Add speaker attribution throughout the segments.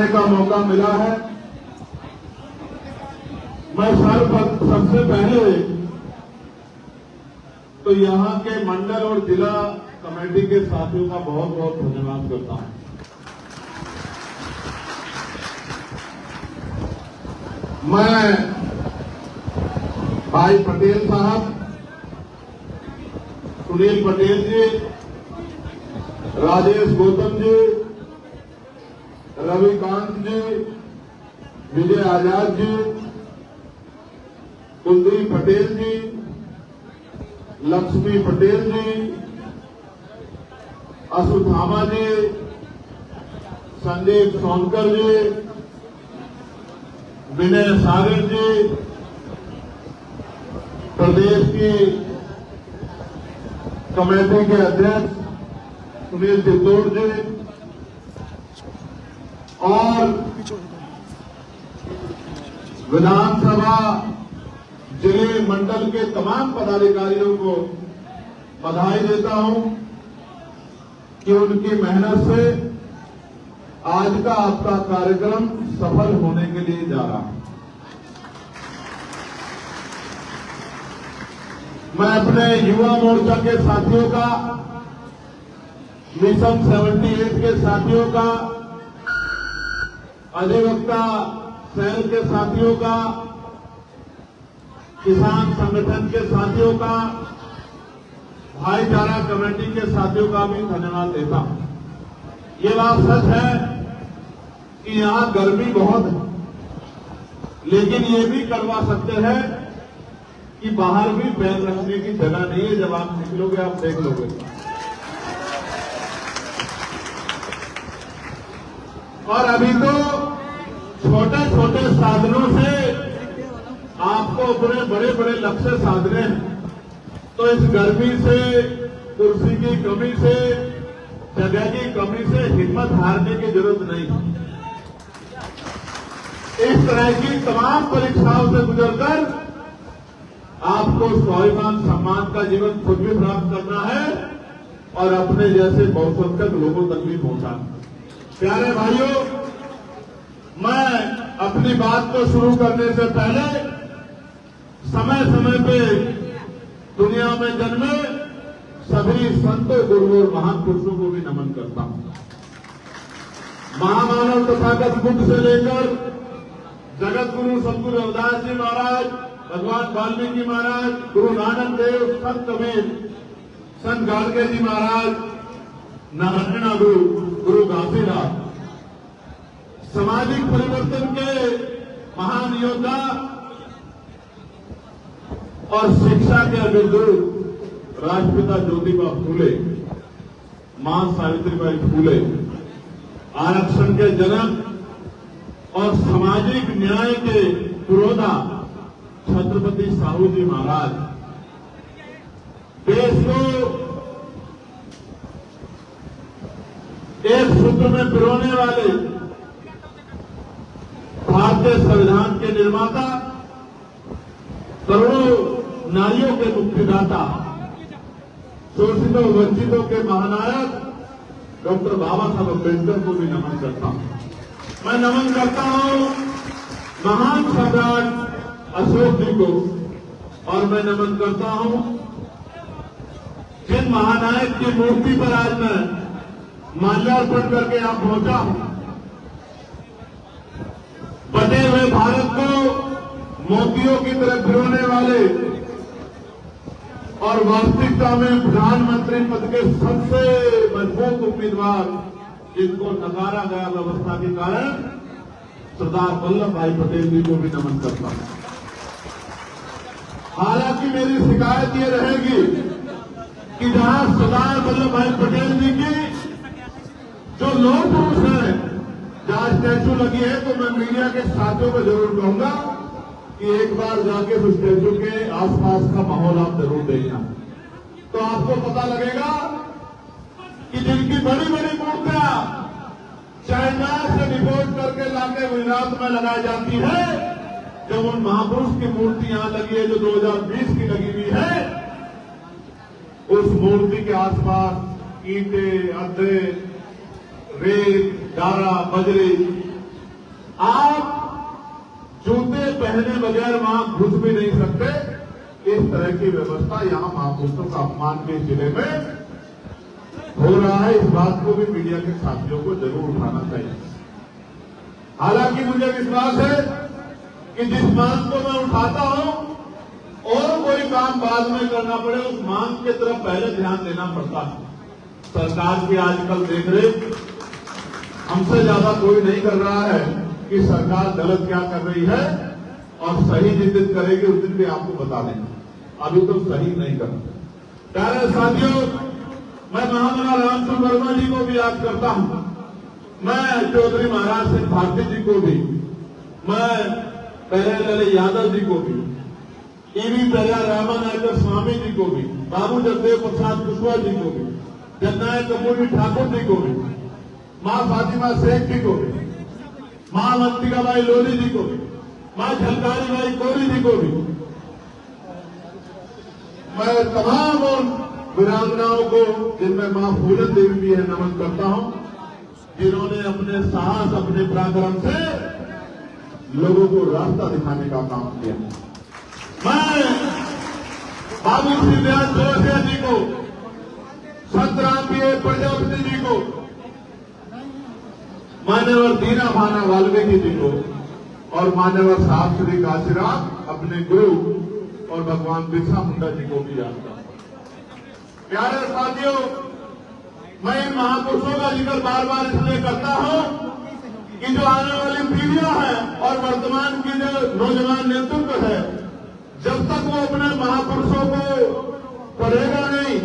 Speaker 1: आने का मौका मिला है। मैं सबसे पहले तो यहाँ के मंडल और जिला कमेटी के साथियों का बहुत बहुत धन्यवाद करता हूं। मैं भाई पटेल साहब, सुनील पटेल जी, राजेश गौतम जी, रविकांत जी, विजय आजाद जी, कुलदीप पटेल जी, लक्ष्मी पटेल जी, अशुथामा जी, संदीप सोनकर जी, विनय सागर जी, प्रदेश की कमेटी के अध्यक्ष सुनील चित्तौड़ जी और विधानसभा जिले मंडल के तमाम पदाधिकारियों को बधाई देता हूं कि उनकी मेहनत से आज का आपका कार्यक्रम सफल होने के लिए जा रहा है। मैं अपने युवा मोर्चा के साथियों का, मिशन 78 के साथियों का, अधिवक्ता सेल के साथियों का, किसान संगठन के साथियों का, भाईचारा कमेटी के साथियों का भी धन्यवाद देता हूं। ये बात सच है कि यहां गर्मी बहुत है, लेकिन ये भी करवा सकते हैं कि बाहर भी पैर रखने की जगह नहीं है। जब आप निकलोगे आप देख लोगे। और अभी तो छोटे छोटे साधनों से आपको अपने बड़े बड़े लक्ष्य साधने हैं। तो इस गर्मी से, कुर्सी की कमी से, जगह की कमी से हिम्मत हारने की जरूरत नहीं। इस तरह की तमाम परीक्षाओं से गुजरकर आपको स्वाभिमान सम्मान का जीवन खुद भी प्राप्त करना है और अपने जैसे बहुसंख्यक लोगों तक भी पहुंचाना। प्यारे भाइयों, मैं अपनी बात को शुरू करने से पहले समय समय पे दुनिया में जन्मे सभी संतों, गुरुओं और महान पुरुषों को भी नमन करता हूं। महामानव तथागत बुद्ध से लेकर जगत गुरु सतगुरु रविदास जी महाराज, भगवान वाल्मीकि महाराज, गुरु नानक देव, संत कबीर, संत गाडगे जी महाराज, नारायण गुरु घासीदास, सामाजिक परिवर्तन के महान योद्धा और शिक्षा के अग्रदूत राष्ट्रपिता ज्योतिबा फूले, मां सावित्रीबाई फूले, आरक्षण के जनक और सामाजिक न्याय के पुरोधा छत्रपति साहू जी महाराज, देश को एक सूत्र में पिरोने वाले भारतीय संविधान के निर्माता, करोड़ों नारियों के मुक्तिदाता, शोषितों वंचितों के महानायक डॉक्टर बाबा साहब अम्बेडकर को भी नमन करता हूं। मैं नमन करता हूं महान सम्राट अशोक जी को और मैं नमन करता हूं जिन महानायक की मूर्ति पर आज मैं माल्यार्पण करके यहां पहुंचा हूं। बटे हुए भारत को मोतियों की तरह पिरोने वाले और वास्तविकता में प्रधानमंत्री पद के सबसे मजबूत उम्मीदवार जिनको नकारा गया व्यवस्था के कारण सरदार वल्लभ भाई पटेल जी को भी नमन करता हूं। हालांकि मेरी शिकायत ये रहेगी कि जहां सरदार वल्लभ भाई पटेल जी की जो लोह पुरुष है, जहां स्टैचू लगी है, तो मैं मीडिया के साथियों को जरूर कहूंगा कि एक बार जाके उस स्टैचू के आसपास का माहौल आप जरूर देखना, तो आपको पता लगेगा कि जिनकी बड़ी बड़ी मूर्तियां चाइना से डिपोर्ट करके लाके गुजरात में लगाई जाती है, जब उन महापुरुष की मूर्ति यहां लगी है जो 2020 की लगी हुई है, उस मूर्ति के आसपास ईंटे, अड्डे, रेत, गारा, बजरी आप जूते पहने बगैर वहां घुस भी नहीं सकते। इस तरह की व्यवस्था यहां महापुरुषों का अपमान के जिले में हो रहा है। इस बात को भी मीडिया के साथियों को जरूर उठाना चाहिए। हालांकि मुझे विश्वास है कि जिस मांग को मैं उठाता हूं और कोई काम बाद में करना पड़े, उस मांग की तरफ पहले ध्यान देना पड़ता है। सरकार की आजकल देख रेख हमसे ज्यादा कोई नहीं कर रहा है कि सरकार गलत क्या कर रही है, और सही जिस दिन करेगी उस दिन भी आपको बता देंगे। अभी तो सही नहीं कर रहे। प्यारे साथियों, मैं महामना रामचंद्र वर्मा जी को भी याद करता हूं, मैं चौधरी महाराज सिंह भारती जी को भी, मैं पहले यादव जी को भी, ईवी प्रजा रामानायकर स्वामी जी को भी, बाबू जगदेव प्रसाद कुशवाहा जी को भी, जननायक कपूरी ठाकुर जी को भी, मां फातिमा शेख जी को भी, मां मंतिकाबाई लोधी जी को भी, मां झलकारी बाई कोरी जी को भी, मैं तमाम वीरांगनाओं को, जिनमें मां फूलन देवी भी है, नमन करता हूं, जिन्होंने अपने साहस, अपने पराक्रम से लोगों को रास्ता दिखाने का काम किया। मैं बाबू श्री व्यास जोशिया जी को, संत रामप्रिय प्रजापति जी को, मान्यवर दीना भाना वाल्मीकि जी को और मान्यवर साहब श्री काशीराम अपने गुरु और भगवान बिरसा मुंडा जी को भी याद करता हूं। प्यारे साथियों, मैं इन महापुरुषों का जिक्र बार बार इसलिए करता हूं कि जो आने वाली पीढ़ियां हैं और वर्तमान की जो नौजवान नेतृत्व है, जब तक वो अपने महापुरुषों को पढ़ेगा नहीं,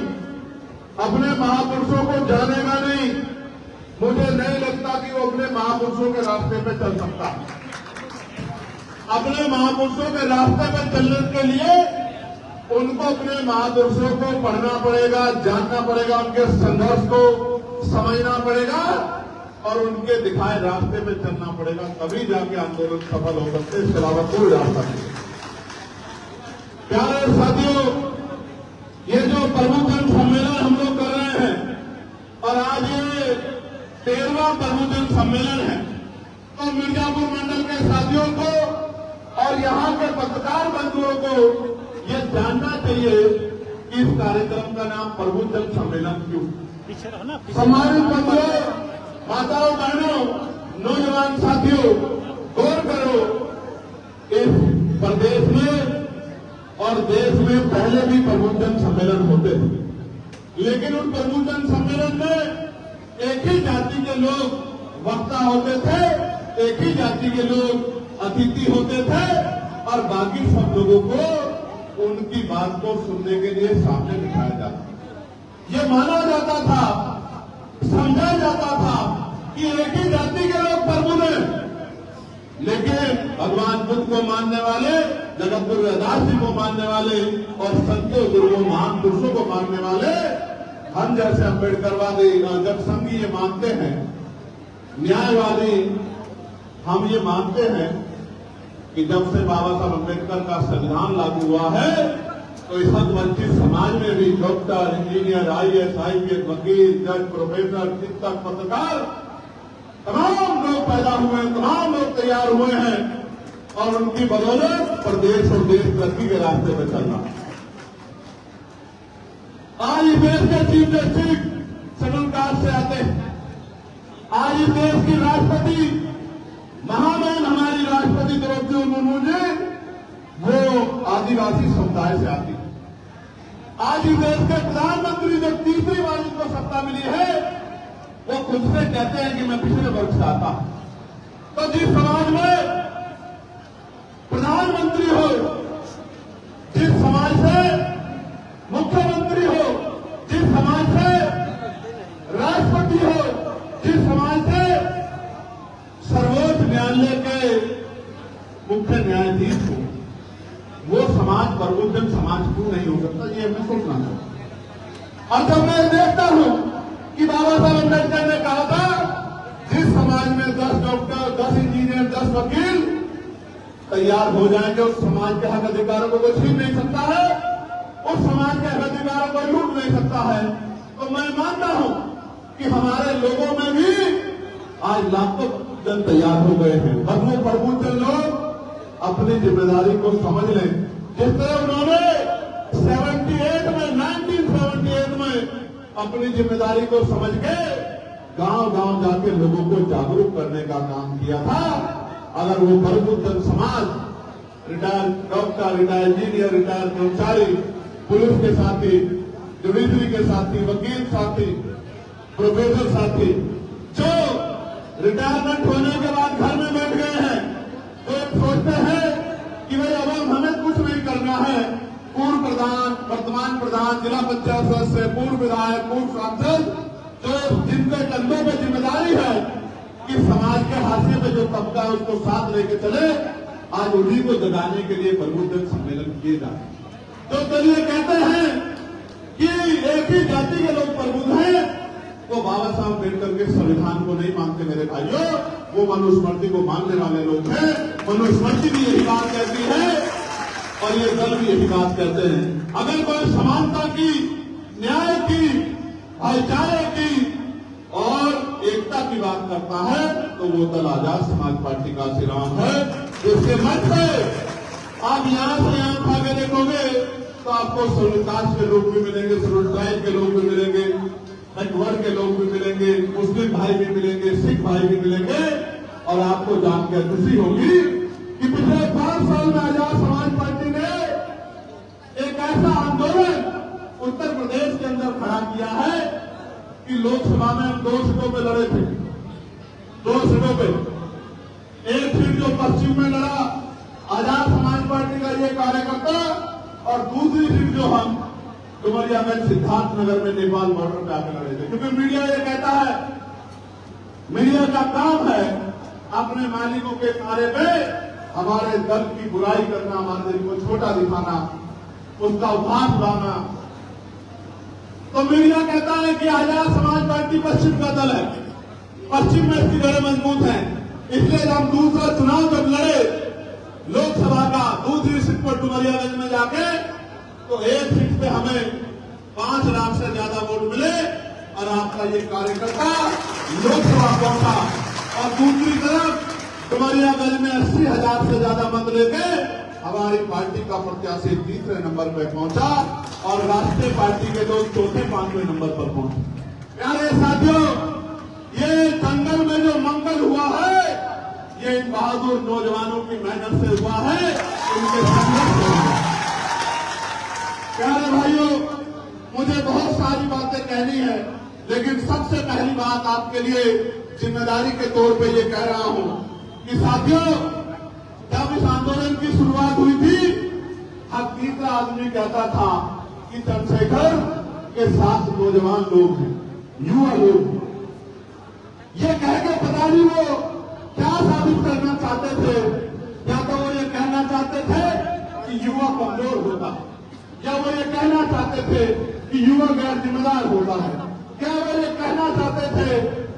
Speaker 1: अपने महापुरुषों को जानेगा नहीं, मुझे नहीं लगता कि वो अपने महापुरुषों के रास्ते पे चल सकता है। अपने महापुरुषों के रास्ते पर चलने के लिए उनको अपने महापुरुषों को पढ़ना पड़ेगा, जानना पड़ेगा, उनके संघर्ष को समझना पड़ेगा और उनके दिखाए रास्ते पे चलना पड़ेगा, तभी जाके आंदोलन सफल हो सकते। इसके अलावा कोई रास्ता नहीं। प्यारे साथियों, ये जो प्रमुख सम्मेलन हम लोग कर रहे हैं और आज ये 13वां प्रमुख सम्मेलन है, तो मिर्जापुर मंडल के साथियों को और यहाँ के पत्रकार बंधुओं को ये जानना चाहिए कि इस कार्यक्रम का नाम प्रबुद्ध जन सम्मेलन क्यों। सम्मानित बंधुओं, माताओं, बहनों, नौजवान साथियों, गौर करो, इस प्रदेश में और देश में पहले भी प्रबुद्ध जन सम्मेलन होते थे, लेकिन उन प्रबुद्ध जन सम्मेलन में एक ही जाति के लोग वक्ता होते थे, एक ही जाति के लोग अतिथि होते थे और बाकी सब लोगों को उनकी बात को सुनने के लिए सामने बिठाया जाता। ये माना जाता था, समझा जाता था कि एक ही जाति के लोग प्रभु हैं, लेकिन भगवान बुद्ध को मानने वाले, जगत गुरु रविदास जी को मानने वाले और संतों गुरुओं महान पुरुषों को मानने वाले हम जैसे अम्बेडकरवादी जब संघी ये मानते हैं, न्यायवादी हम ये मानते हैं कि जब से बाबा साहब अम्बेडकर का संविधान लागू हुआ है, तो इस वंचित समाज में भी डॉक्टर, इंजीनियर, IAS, IPS, वकील, जज, प्रोफेसर, शिक्षक, पत्रकार, तमाम लोग पैदा हुए हैं, तमाम लोग तैयार हुए हैं और उनकी बदौलत प्रदेश और देश तरक्की के रास्ते पर चल रहा है। आज इस देश के चीफ जस्टिस शेड्यूल कास्ट से आते हैं। आज इस देश की राष्ट्रपति, महामहिम हमारी राष्ट्रपति द्रौपदी मुर्मू जी, वो आदिवासी समुदाय से आती है। आज इस देश के प्रधानमंत्री जो तीसरी बार उनको सत्ता मिली है, वो खुद से कहते हैं कि मैं पिछले वर्ग से आता हूं। तो जिस समाज में प्रधानमंत्री हो, जिस समाज से मुख्यमंत्री हो, जिस समाज से राष्ट्रपति हो, जिस समाज से सर्वोच्च न्यायालय के मुख्य न्यायाधीश हो, वो समाज प्रबुद्ध समाज क्यों नहीं हो सकता, ये हमें सोचना है। और जब मैं देखता हूं कि बाबा साहब अम्बेडकर ने कहा था, जिस समाज में 10 डॉक्टर, 10 इंजीनियर, 10 वकील तैयार हो जाएंगे, उस समाज के हक अधिकारों को कोई छीन नहीं सकता है, उस समाज के हक अधिकारों को लूट नहीं सकता है। तो मैं मानता हूं कि हमारे लोगों में भी आज लाखों जन तैयार हो गए हैं। बदलू प्रबुद्धजन लोग अपनी जिम्मेदारी को समझ लें। जिस तरह उन्होंने 1978 में अपनी जिम्मेदारी को समझ के गांव-गांव जाके लोगों को जागरूक करने का काम किया था। अगर वो प्रबुद्धजन समाज, retired doctor, retired engineer, retired कर्मचारी, पुलिस के साथी, जुडिशरी के साथी, वकील साथी, प्रोफेसर साथी, जो रिटायरमेंट होने के बाद घर में बैठ गए हैं, तो सोचते हैं कि भाई अब हमें कुछ नहीं करना है। पूर्व प्रधान, वर्तमान प्रधान, जिला पंचायत सदस्य, पूर्व विधायक, पूर्व सांसद, जो जिनके कंधों पर जिम्मेदारी है कि समाज के हाशिए में जो तबका है उसको साथ लेके चले, आज उन्हीं को जगाने के लिए प्रबुद्धजन सम्मेलन किए जा रहे हैं। तो चलिए कहते हैं कि एक ही जाति के लोग प्रबुद्ध हैं, वो बाबा साहब अम्बेडकर के संविधान को नहीं मानते मेरे भाइयों, वो मनुस्मृति को मानने वाले लोग हैं। मनुस्मृति भी यही बात कहती है और ये दल भी यही बात कहते हैं। अगर कोई समानता की, न्याय की, भाईचारे की और एकता की बात करता है तो वो दल आजाद समाज पार्टी का श्रीराम है। जिसके मंच पे आप यहां से यहां भागे देखोगे तो आपको शेड्यूल कास्ट के लोग भी मिलेंगे, शेड्यूल ट्राइब के लोग भी मिलेंगे, बैकवर्ड के लोग भी मिलेंगे, मुस्लिम भाई भी मिलेंगे, सिख भाई भी मिलेंगे। और आपको जानकर खुशी होगी कि पिछले 5 साल में आजाद समाज पार्टी ने एक ऐसा आंदोलन उत्तर प्रदेश के अंदर खड़ा किया है कि लोकसभा में हम 2 सीटों पे लड़े थे, 2 सीटों पे। एक सीट जो पश्चिम में लड़ा आजाद समाज पार्टी का ये कार्यकर्ता, और दूसरी सीट जो हम डुमरिया में सिद्धार्थनगर में नेपाल बॉर्डर पे आकर लड़े थे। क्योंकि मीडिया ये कहता है, मीडिया का काम है अपने मालिकों के नारे पे हमारे दल की बुराई करना, हमारे दल को छोटा दिखाना, उसका उपहास लाना। तो मीडिया कहता है कि आजाद समाज पार्टी पश्चिम का दल है, पश्चिम में इसकी जड़ें मजबूत हैं, इसलिए हम दूसरा चुनाव जब लड़े लोकसभा का, दूसरी सीट पर डुमरियागंज में जाके, तो एक सीट पे हमें 5 लाख से ज्यादा वोट मिले और आपका ये कार्यकर्ता लोकसभा पहुंचा। और दूसरी तरफ डुमरियागंज में 80,000 से ज्यादा मत लेके हमारी पार्टी का प्रत्याशी तीसरे नंबर पर पहुंचा और राष्ट्रीय पार्टी के लोग चौथे 5वें नंबर पर पहुंचे। प्यारे साथियों, ये जंगल में जो मंगल हुआ है, ये इन बहादुर नौजवानों की मेहनत से हुआ है, इनके संघर्ष से हुआ है। प्यारे भाइयों, मुझे बहुत सारी बातें कहनी है, लेकिन सबसे पहली बात आपके लिए जिम्मेदारी के तौर पे ये कह रहा हूं कि साथियों, जब इस आंदोलन की शुरुआत हुई थी, हर तीसरा आदमी कहता था कि चंद्रशेखर के साथ नौजवान लोग हैं, युवा लोग हैं। ये कह के पता नहीं वो क्या साबित करना चाहते थे। या तो वो ये कहना चाहते थे कि युवा कमजोर होता है, या वो ये कहना चाहते थे कि युवा गैर जिम्मेदार होता है, क्या वो ये कहना चाहते थे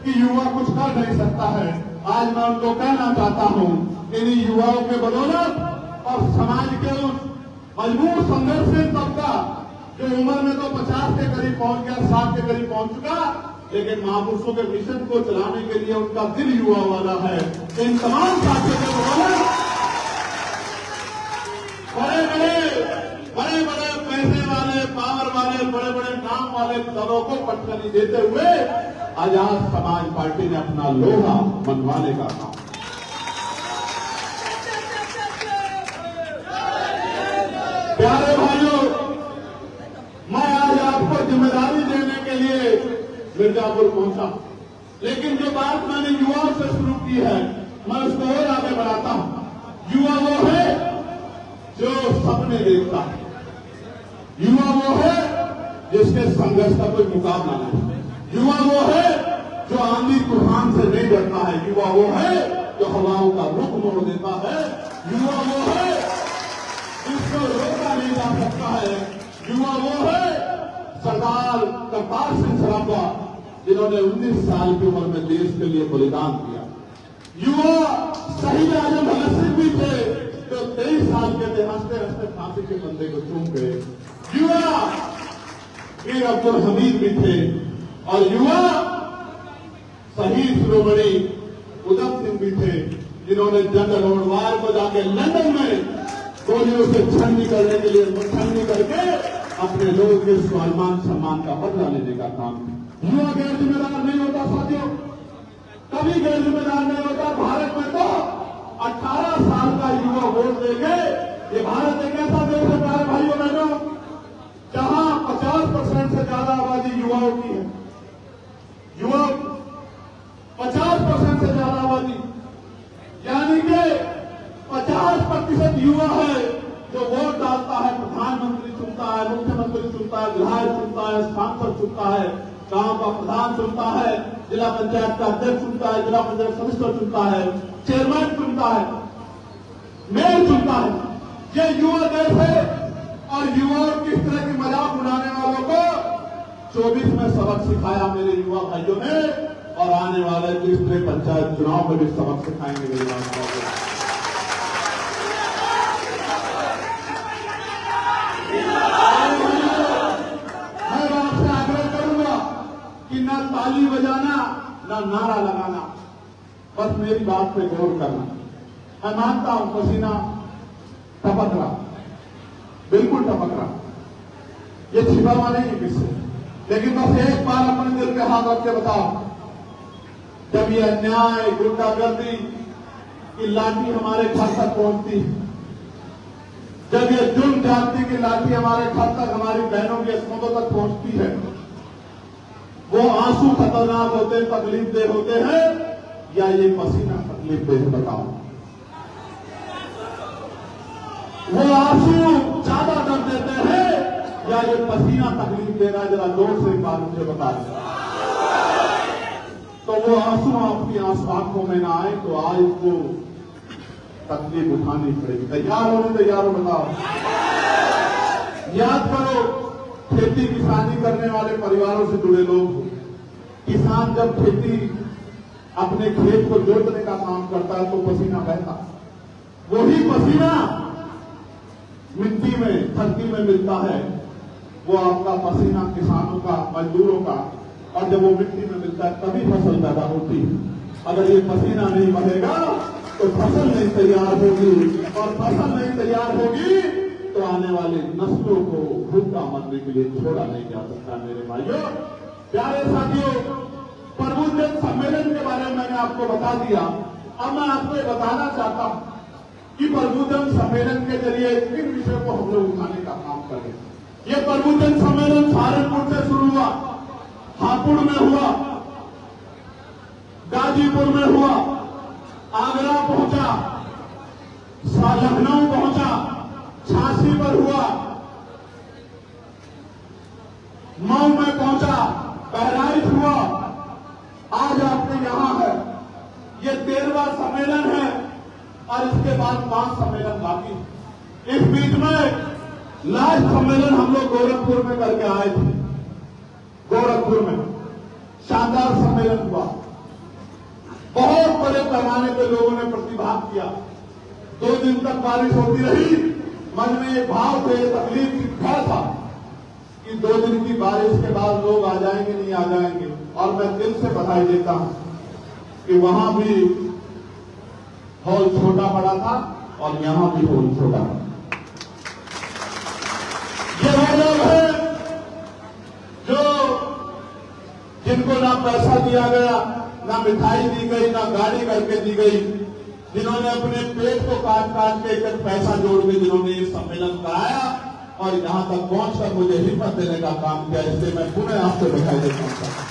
Speaker 1: कि युवा कुछ कर नहीं सकता है। आज मैं उनको कहना चाहता हूं, इन युवाओं के बदौलत और समाज के उस मजबूर संघर्षशील तबका जो उम्र में तो 50 के करीब पहुंच गया, 60 के करीब पहुंच चुका, लेकिन महापुरुषों के मिशन को चलाने के लिए उनका दिल युवा वाला है। इन तमाम साथियों के बदौलत बड़े बड़े पैसे वाले, पावर वाले, बड़े बड़े नाम वाले दलों को पटखनी देते हुए आजाद समाज पार्टी ने अपना लोहा मनवाने का काम। प्यारे भाइयों, मैं आज आपको जिम्मेदारी देने के लिए मिर्जापुर पहुंचा, लेकिन जो बात मैंने युवाओं से शुरू की है, मैं उसको और आगे बढ़ाता हूं। युवा वो है जो सपने देखता है, युवा वो है जिसके संघर्ष का कोई मुकाबला नहीं, युवा वो है जो आंधी तूफान से नहीं डरता है, युवा वो है जो हवाओं का रुख मोड़ देता है, युवा वो है जिसको रोका नहीं जा सकता है, युवा वो है सरदार करतार सिंह सराफा जिन्होंने 19 साल की उम्र में देश के लिए बलिदान दिया। युवा शहीद आजम भगत सिंह भी थे जो 23 साल के थे, हंसते हंसते फांसी के बंदे को चूम गए। युवा वीर अब्दुल हमीद भी थे और युवा शहीद शिरोमणि उधम सिंह भी थे, जिन्होंने जनरल लोडवार को जाके लंदन में गोलियों से छन्नी करने के लिए छन्नी करके अपने लोगों के स्वाभिमान सम्मान का बदला लेने का काम किया। युवा गैर जिम्मेदार नहीं होता साथियों, कभी गैर जिम्मेदार नहीं होता। भारत में तो 18 साल का युवा वोट देंगे। ये भारत एक ऐसा देश है प्यारे भाइयों बहनों, जहां 50% से ज्यादा आबादी युवाओं की है। युवा 50% से ज्यादा आबादी, यानी कि 50% युवा है जो वोट डालता है। प्रधानमंत्री चुनता है, मुख्यमंत्री चुनता है, विधायक चुनता है, सांसद चुनता है, गांव का प्रधान चुनता है, जिला पंचायत का अध्यक्ष चुनता है, जिला पंचायत सदस्य चुनता है, चेयरमैन चुनता है, मेयर चुनता है। ये युवा देश है और युवाओं की इस तरह की मजाक उड़ाने वालों को 24 में सबक सिखाया मेरे युवा भाइयों ने, और आने वाले 30 पंचायत चुनाव में भी सबक सिखाएंगे मेरे युवा भाइयों। मैं आपसे आग्रह करूंगा कि ना ताली बजाना ना नारा लगाना, बस मेरी बात पे गौर करना। मैं मानता हूं पसीना टपक रहा, बिल्कुल टपक रहा, ये छिपा हुआ नहीं है किससे, लेकिन बस एक बार अपने दिल पे हाथ रख के बताओ, जब ये अन्याय गुंडागर्दी की लाठी हमारे घर तक पहुंचती है, जब ये जुल्म जाति की लाठी हमारे घर तक, हमारी बहनों की अस्मतों तक पहुंचती है, वो आंसू खतरनाक होते, तकलीफ दे होते हैं, या ये पसीना तकलीफ दे, बताओ। वो आंसू ज्यादा दर्द देते हैं या ये पसीना तकलीफ दे रहा है? जरा जोर से एक बार मुझे बता दें। तो वो आंसू आपकी आंखों में ना आए तो आज को तकलीफ उठानी पड़ेगी। तैयार हो बताओ। याद करो, खेती किसानी करने वाले परिवारों से जुड़े लोग हो। किसान जब खेती अपने खेत को जोतने का काम करता है तो पसीना बहता, वही पसीना मिट्टी में, धरती में मिलता है, वो आपका पसीना किसानों का, मजदूरों का, और जब वो मिट्टी में मिलता है तभी फसल पैदा होती है। अगर ये पसीना नहीं बहेगा तो फसल नहीं तैयार होगी, और फसल नहीं तैयार होगी तो आने वाली नस्लों को भूखा मरने के लिए छोड़ा नहीं जा सकता। मेरे भाइयों, प्यारे साथियों, प्रबुद्धजन सम्मेलन के बारे में मैंने आपको बता दिया। अब मैं आपको ये बताना चाहता हूं कि प्रबुद्धजन सम्मेलन के जरिए किन विषयों को हम लोग उठाने का काम करें। ये प्रबुद्धजन सम्मेलन सहारनपुर से शुरू हुआ, हापुड़ में हुआ, गाजीपुर में हुआ, आगरा पहुंचा, लखनऊ पहुंचा, झांसी पर हुआ, मऊ में पहुंचा, बहराइच हुआ, आज आपके यहां है। ये 13वां सम्मेलन है और इसके बाद 5 सम्मेलन बाकी। इस बीच में लास्ट सम्मेलन हम लोग गोरखपुर में करके आए थे। गोरखपुर में शानदार सम्मेलन हुआ, बहुत बड़े पैमाने पर लोगों ने प्रतिभाग किया। 2 दिन तक बारिश होती रही, मन में एक भाव थे, तकलीफ की भय था कि 2 दिन की बारिश के बाद लोग आ जाएंगे नहीं आ जाएंगे। और मैं दिल से बधाई देता हूं कि वहां भी हॉल छोटा बड़ा था और यहां भी हॉल छोटा था। ये वो लोग हैं जो जिनको ना पैसा दिया गया, ना मिठाई दी गई, ना गाड़ी करके दी गई, जिन्होंने अपने पेट को काट काट के एक पैसा जोड़ के जिन्होंने ये सम्मेलन कराया और यहां तक पहुंचकर मुझे हिम्मत देने का काम किया, इसलिए मैं पुनः आपको दिखाई देता हूं।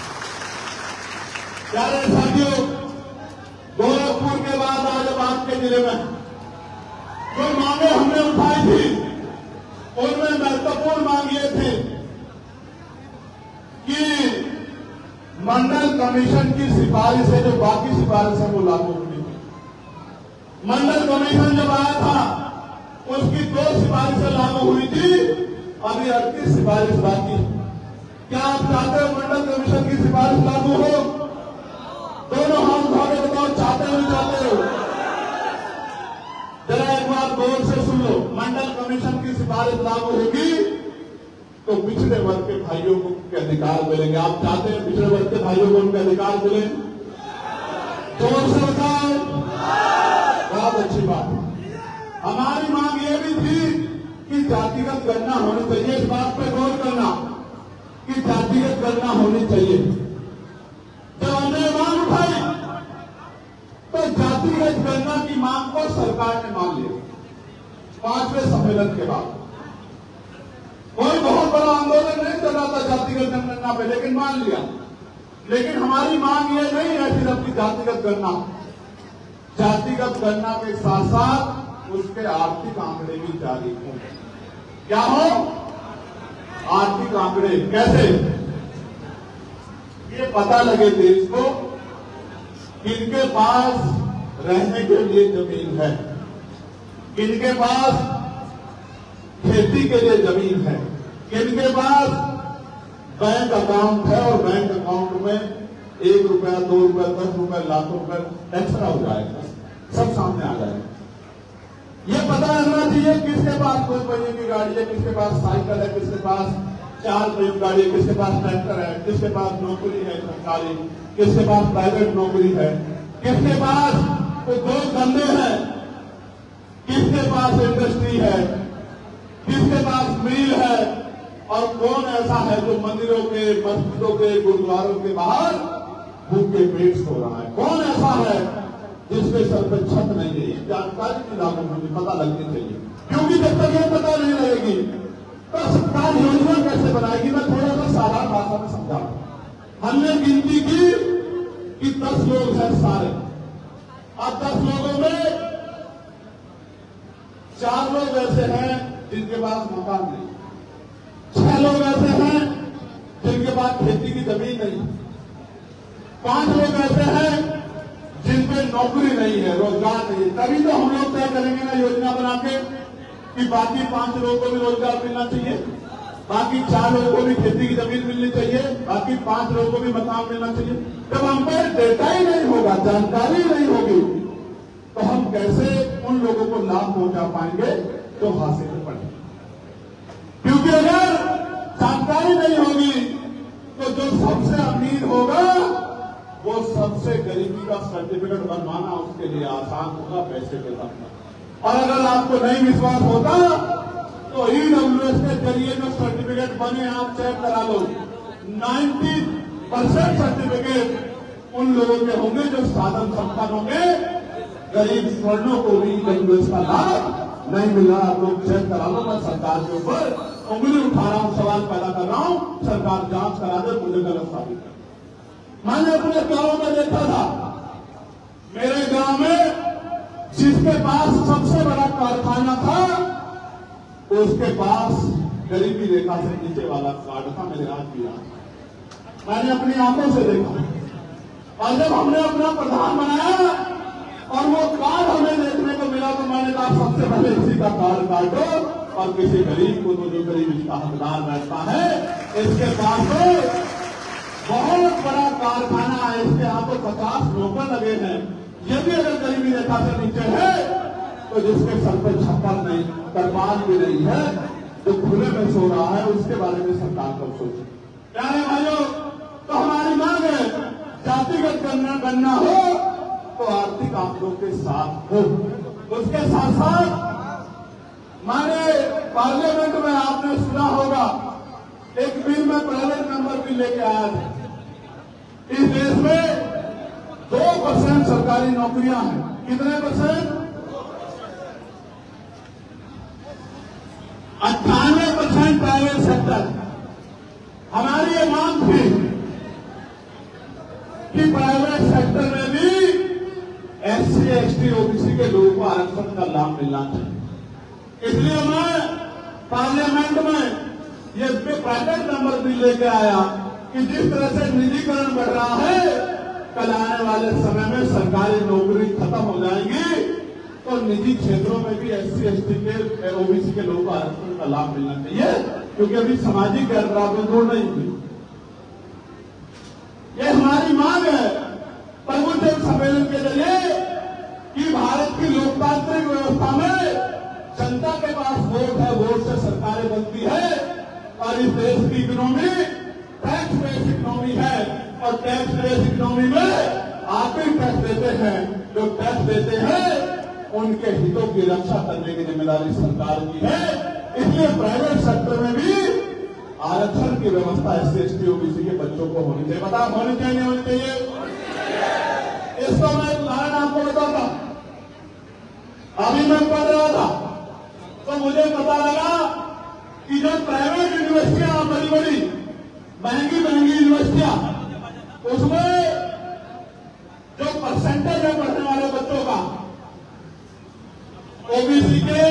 Speaker 1: प्यारे साथियों, गोरखपुर के बाद आज आपके जिले में जो मांगे हमने उठाई थी, उनमें महत्वपूर्ण मांग ये थी कि मंडल कमीशन की सिफारिश है, जो बाकी सिफारिश है वो लागू होनी थी। मंडल कमीशन जब आया था उसकी 2 सिफारिशें लागू हुई थी, अभी 38 सिफारिश बाकी। क्या आप चाहते हो मंडल कमीशन की सिफारिश लागू हो? दोनों हाथ उठा के बताओ, चाहते हो नहीं चाहते हो? जरा एक बार गौर से सुन लो। मंडल कमीशन की सिफारिश लागू होगी तो पिछड़े वर्ग के भाइयों को के अधिकार मिलेंगे। आप चाहते हैं पिछड़े वर्ग के भाइयों को उनके अधिकार मिले? जोर से बताओ। बहुत अच्छी बात। हमारी मांग ये भी थी कि जातिगत गणना होनी चाहिए। इस बात पे गौर करना कि जातिगत गणना होनी चाहिए। जब हमने मांग उठाई तो जातिगत गणना की मांग को सरकार ने मान लिया। 5वें सम्मेलन के बाद कोई बहुत बड़ा आंदोलन नहीं चल रहा था जातिगत गणना पे, लेकिन मान लिया। लेकिन हमारी मांग ये नहीं है सिर्फ की जातिगत गणना, जातिगत गणना के साथ साथ उसके आर्थिक आंकड़े भी जारी हों। क्या हो? आर्थिक आंकड़े। कैसे? ये पता लगे देश को किनके पास रहने के लिए जमीन है, किनके पास खेती के लिए जमीन है, किनके पास बैंक अकाउंट है और बैंक अकाउंट में 1 रुपया, 2 रुपया, 10 रुपया, लाखों रुपया एक्स्ट्रा हो जाएगा, सब सामने आ जाएगा। ये पता लगना चाहिए किसके पास 2 पहिए की गाड़ी है, किसके पास साइकिल है, किसके पास 4 पहिए की गाड़ी है, किसके पास ट्रैक्टर है, किसके पास नौकरी है सरकारी, किसके पास प्राइवेट नौकरी है, किसके पास तो 2 धंधे हैं, किसके पास इंडस्ट्री है, किसके पास मिल है, और कौन ऐसा है जो मंदिरों के, मस्जिदों के, गुरुद्वारों के बाहर भूखे पेट सो रहा है। कौन ऐसा है जिसके सर पर छत नहीं है। जानकारी की लागू मुझे पता लगनी चाहिए, क्योंकि जब तक ये पता नहीं लगेगी तो सरकार योजना कैसे बनाएगी। मैं थोड़ा सा साधारण भाषा में समझाऊं। हमने गिनती की कि 10 लोग हैं सारे। अब 10 लोगों में 4 लोग ऐसे हैं जिनके पास मकान नहीं, 6 लोग ऐसे हैं जिनके पास खेती की जमीन नहीं, 5 लोग ऐसे हैं जिनपे नौकरी नहीं है, रोजगार नहीं है। तभी तो हम लोग तय करेंगे ना योजना बना के कि बाकी 5 लोगों को भी रोजगार मिलना चाहिए, बाकी 4 लोगों को भी खेती की जमीन मिलनी चाहिए, बाकी 5 लोगों को भी मकान मिलना चाहिए। जब हम पे डेटा ही नहीं होगा, जानकारी नहीं होगी, तो हम कैसे उन लोगों को लाभ पहुंचा पाएंगे जो हासिल में पड़े। क्योंकि अगर जानकारी नहीं होगी तो जो सबसे अमीर होगा वो सबसे गरीबी का सर्टिफिकेट बनवाना उसके लिए आसान होगा पैसे के साथ। और अगर आपको नहीं विश्वास होता तो ईडब्ल्यूएस के जरिए जो सर्टिफिकेट बने आप चेक करा लो। 90% सर्टिफिकेट उन लोगों के होंगे जो साधन संपन्न होंगे। गरीब स्वर्णों को भी ईडब्ल्यूएस का लाभ नहीं मिल रहा। आप लोग चेक करा लो। मैं सरकार के ऊपर उंगली उठा रहा हूं, सवाल पैदा कर रहा हूं। सरकार जांच करा दे, मुझे गलत साबित कर। मैंने अपने गांव में देखा था, मेरे गांव में जिसके पास सबसे बड़ा कारखाना था उसके पास गरीबी रेखा से नीचे वाला कार्ड था। मेरे हाथ भी याद, मैंने अपनी आंखों से देखा। और जब हमने अपना प्रधान बनाया और वो कार्ड हमें देखने को मिला तो मैंने कहा सबसे पहले इसी का कार्ड काटो और किसी गरीब को तो जो गरीब इसका हकदार बैठता है इसके पास बहुत बड़ा कारखाना है, इसके यहाँ तो 50 नौकर लगे हैं। यदि अगर गरीबी रेखा से नीचे है तो जिसके सर पर छप्पर नहीं, तरपाल भी नहीं है, जो खुले में सो रहा है, उसके बारे में सरकार को सोचे। प्यारे भाइयों, तो हमारी मांग है जातिगत गणना हो तो आर्थिक आंकड़ों के साथ हो। उसके साथ साथ माने पार्लियामेंट में आपने सुना होगा एक बिल में प्राइवेट मेंबर बिल लेके आया था। इस देश में 2% सरकारी नौकरियां हैं। कितने %? 98% प्राइवेट सेक्टर। हमारी ये मांग थी कि प्राइवेट सेक्टर में भी SC, ST, OBC के लोगों को आरक्षण का लाभ मिलना चाहिए। इसलिए मैं पार्लियामेंट में ये प्राइवेट नंबर बिल लेके आया कि जिस तरह से निजीकरण बढ़ रहा है, कल आने वाले समय में सरकारी नौकरी खत्म हो जाएगी तो निजी क्षेत्रों में भी SC, ST के, OBC के लोगों को आरक्षण का लाभ मिलना चाहिए, क्योंकि अभी सामाजिक गैरबराबरी दूर नहीं हुई। ये हमारी मांग है प्रबुद्ध सम्मेलन के जरिए कि भारत की लोकतांत्रिक व्यवस्था में जनता के पास वोट है, वोट से सरकारें बनती है। और इस देश की इकोनॉमी टैक्स बेस्ड इकोनॉमी है और टैक्स बेस्ड इकोनॉमी में आकर भी टैक्स देते हैं, जो टैक्स देते हैं उनके हितों की रक्षा करने की जिम्मेदारी सरकार की है। इसलिए प्राइवेट सेक्टर में भी आरक्षण की व्यवस्था SC ST OBC के बच्चों को होनी चाहिए। बता होनी चाहिए, नहीं होनी चाहिए? इसका मैं एक उदाहरण आपको बताता। अभी मैं पढ़ रहा था तो मुझे पता लगा कि जो प्राइवेट यूनिवर्सिटियां बड़ी बड़ी महंगी यूनिवर्सिटियां, उसमें जो परसेंटेज है पढ़ने वाले बच्चों का, OBC के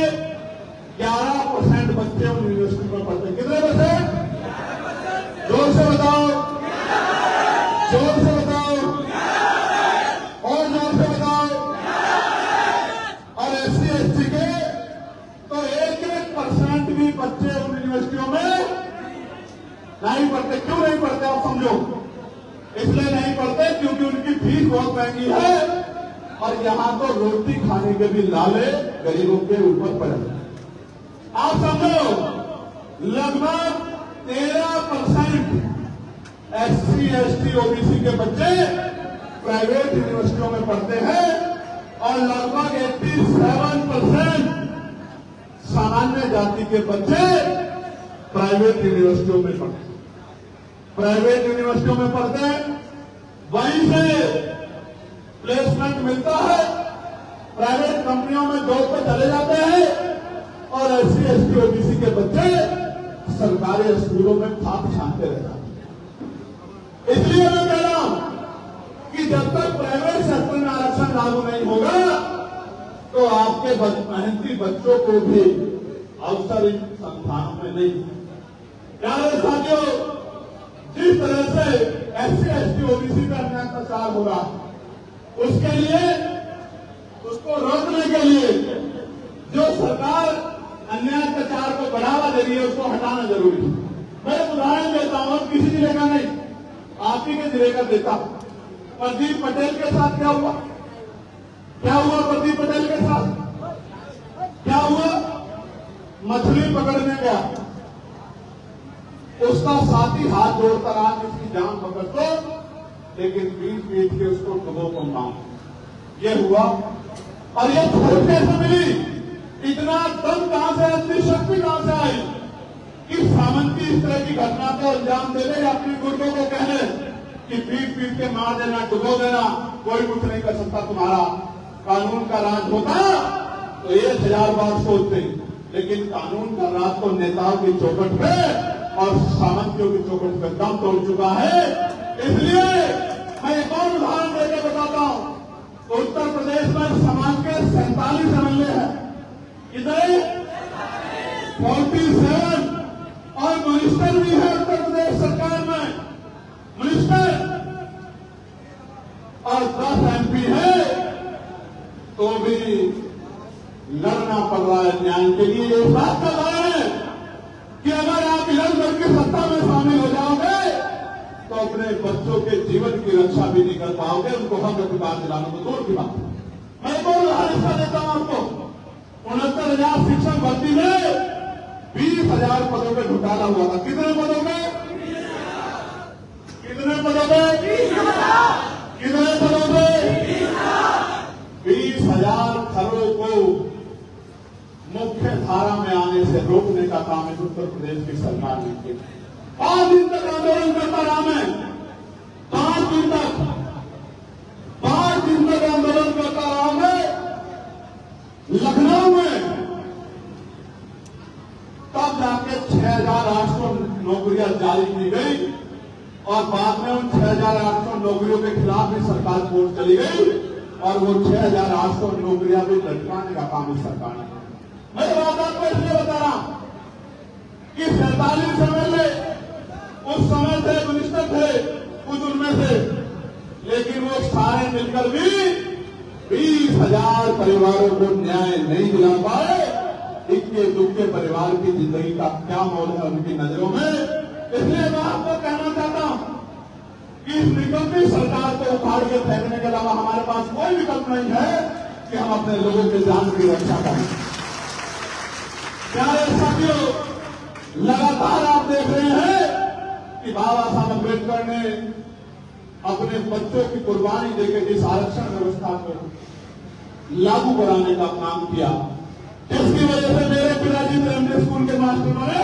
Speaker 1: 11% बच्चे उन यूनिवर्सिटी में पढ़ते हैं। कितने परसेंट? जोर से बताओ, जोर से बताओ, और जोर से बताओ। और SC ST के तो 1% भी बच्चे उन यूनिवर्सिटियों में नहीं पढ़ते। क्यों नहीं पढ़ते आप समझो? इसलिए नहीं पढ़ते क्योंकि उनकी फीस बहुत महंगी है और यहां तो रोटी खाने के भी लाले गरीबों के ऊपर पड़े। आप समझो लगभग 13% SC ST OBC के बच्चे प्राइवेट यूनिवर्सिटियों में पढ़ते हैं और लगभग 87% सामान्य जाति के बच्चे प्राइवेट यूनिवर्सिटियों में पढ़ते हैं। प्राइवेट यूनिवर्सिटियों में पढ़ते हैं, वहीं से प्लेसमेंट मिलता है, प्राइवेट कंपनियों में जॉब पे चले जाते हैं और SC ST OBC के बच्चे सरकारी स्कूलों में खाप छानते रह जाते हैं। इसलिए मैं कह रहा हूं कि जब तक प्राइवेट सेक्टर में आरक्षण लागू नहीं होगा तो आपके मेहनती बच्चों को भी अवसर इन संस्थानों में नहीं। प्यारे साथियों, जिस तरह से SC ST OBC का अन्याय प्रचार हो रहा है, उसके लिए, उसको रोकने के लिए जो सरकार अन्याय प्रचार को बढ़ावा दे रही है उसको हटाना जरूरी है। मैं उदाहरण देता हूं, किसी जिले का नहीं, आप ही के जिले का देता हूं। प्रदीप पटेल के साथ क्या हुआ? क्या हुआ प्रदीप पटेल के साथ? क्या हुआ? मछली पकड़ने गया, उसका साथी हाथ जोड़कर आज उसकी जान पकड़ दो, लेकिन पीट के उसको डुबो को मार। ये हुआ। और ये झूठ कैसे मिली? इतना दम कहां से, इतनी शक्ति कहां से आई कि सामंती इस तरह की घटना को अंजाम देने या अपने गुर्दों को कहने कि पीट के मार देना, डुबो देना, कोई कुछ नहीं कर सकता तुम्हारा। कानून का राज होता तो 1000 बार सोचते, लेकिन कानून का राज तो नेताओं की चौखट पे और सामंतियों की चौखट पे दम तोड़ चुका है। इसलिए मैं एक और उदाहरण देकर बताता हूं। उत्तर प्रदेश में समाज के 47 MLA हैं, कितने? 47, और मिनिस्टर भी है उत्तर प्रदेश सरकार में, मिनिस्टर, और 10 MP है, तो भी लड़ना पड़ रहा है न्याय के लिए। ये बात का कारण है कि अगर आप इधर करके सत्ता में शामिल हो जाओगे तो अपने बच्चों के जीवन की रक्षा भी नहीं कर पाओगे, उनको हक अधिकार दिलाने को दूर की बात। मैं तो उदाहरण देता हूं आपको। 69,000 शिक्षक भर्ती में 20,000 पदों पे घोटाला हुआ था। कितने पदों में? कितने पदों पे? कितने पदों पे? 20,000 खरों को मुख्य धारा में आने से रोकने का काम इस उत्तर प्रदेश की सरकार ने किया। 5 दिन तक आंदोलन करता रहा मैं, 5 दिन तक आंदोलन करता रहा मैं लखनऊ में। तब जाके 6,800 नौकरियां जारी की गई और बाद में उन 6,800 नौकरियों के खिलाफ भी सरकार कोर्ट चली गई और वो 6,800 नौकरियां भी लटकाने का काम इस सरकार ने। मैं बात आपको इसलिए बता रहा हूं कि 47 MLA उस समय थे, मिनिस्टर थे कुछ उनमें से, लेकिन वो सारे मिलकर भी 20,000 परिवारों को न्याय नहीं दिला पाए। इक्के दुक्के परिवार की जिंदगी का क्या मोल है उनकी नजरों में। इसलिए मैं आपको कहना चाहता हूं कि इस निकम्मी सरकार को उखाड़ के फेंकने के अलावा हमारे पास कोई विकल्प नहीं है कि हम अपने लोगों के जान की रक्षा करें। प्यारे साथियों, लगातार आप देख रहे हैं कि बाबा साहब अम्बेडकर ने अपने बच्चों की कुर्बानी देकर जिस आरक्षण व्यवस्था को लागू कराने का काम किया, जिसकी वजह से मेरे पिताजी प्राइमरी स्कूल के मास्टर बने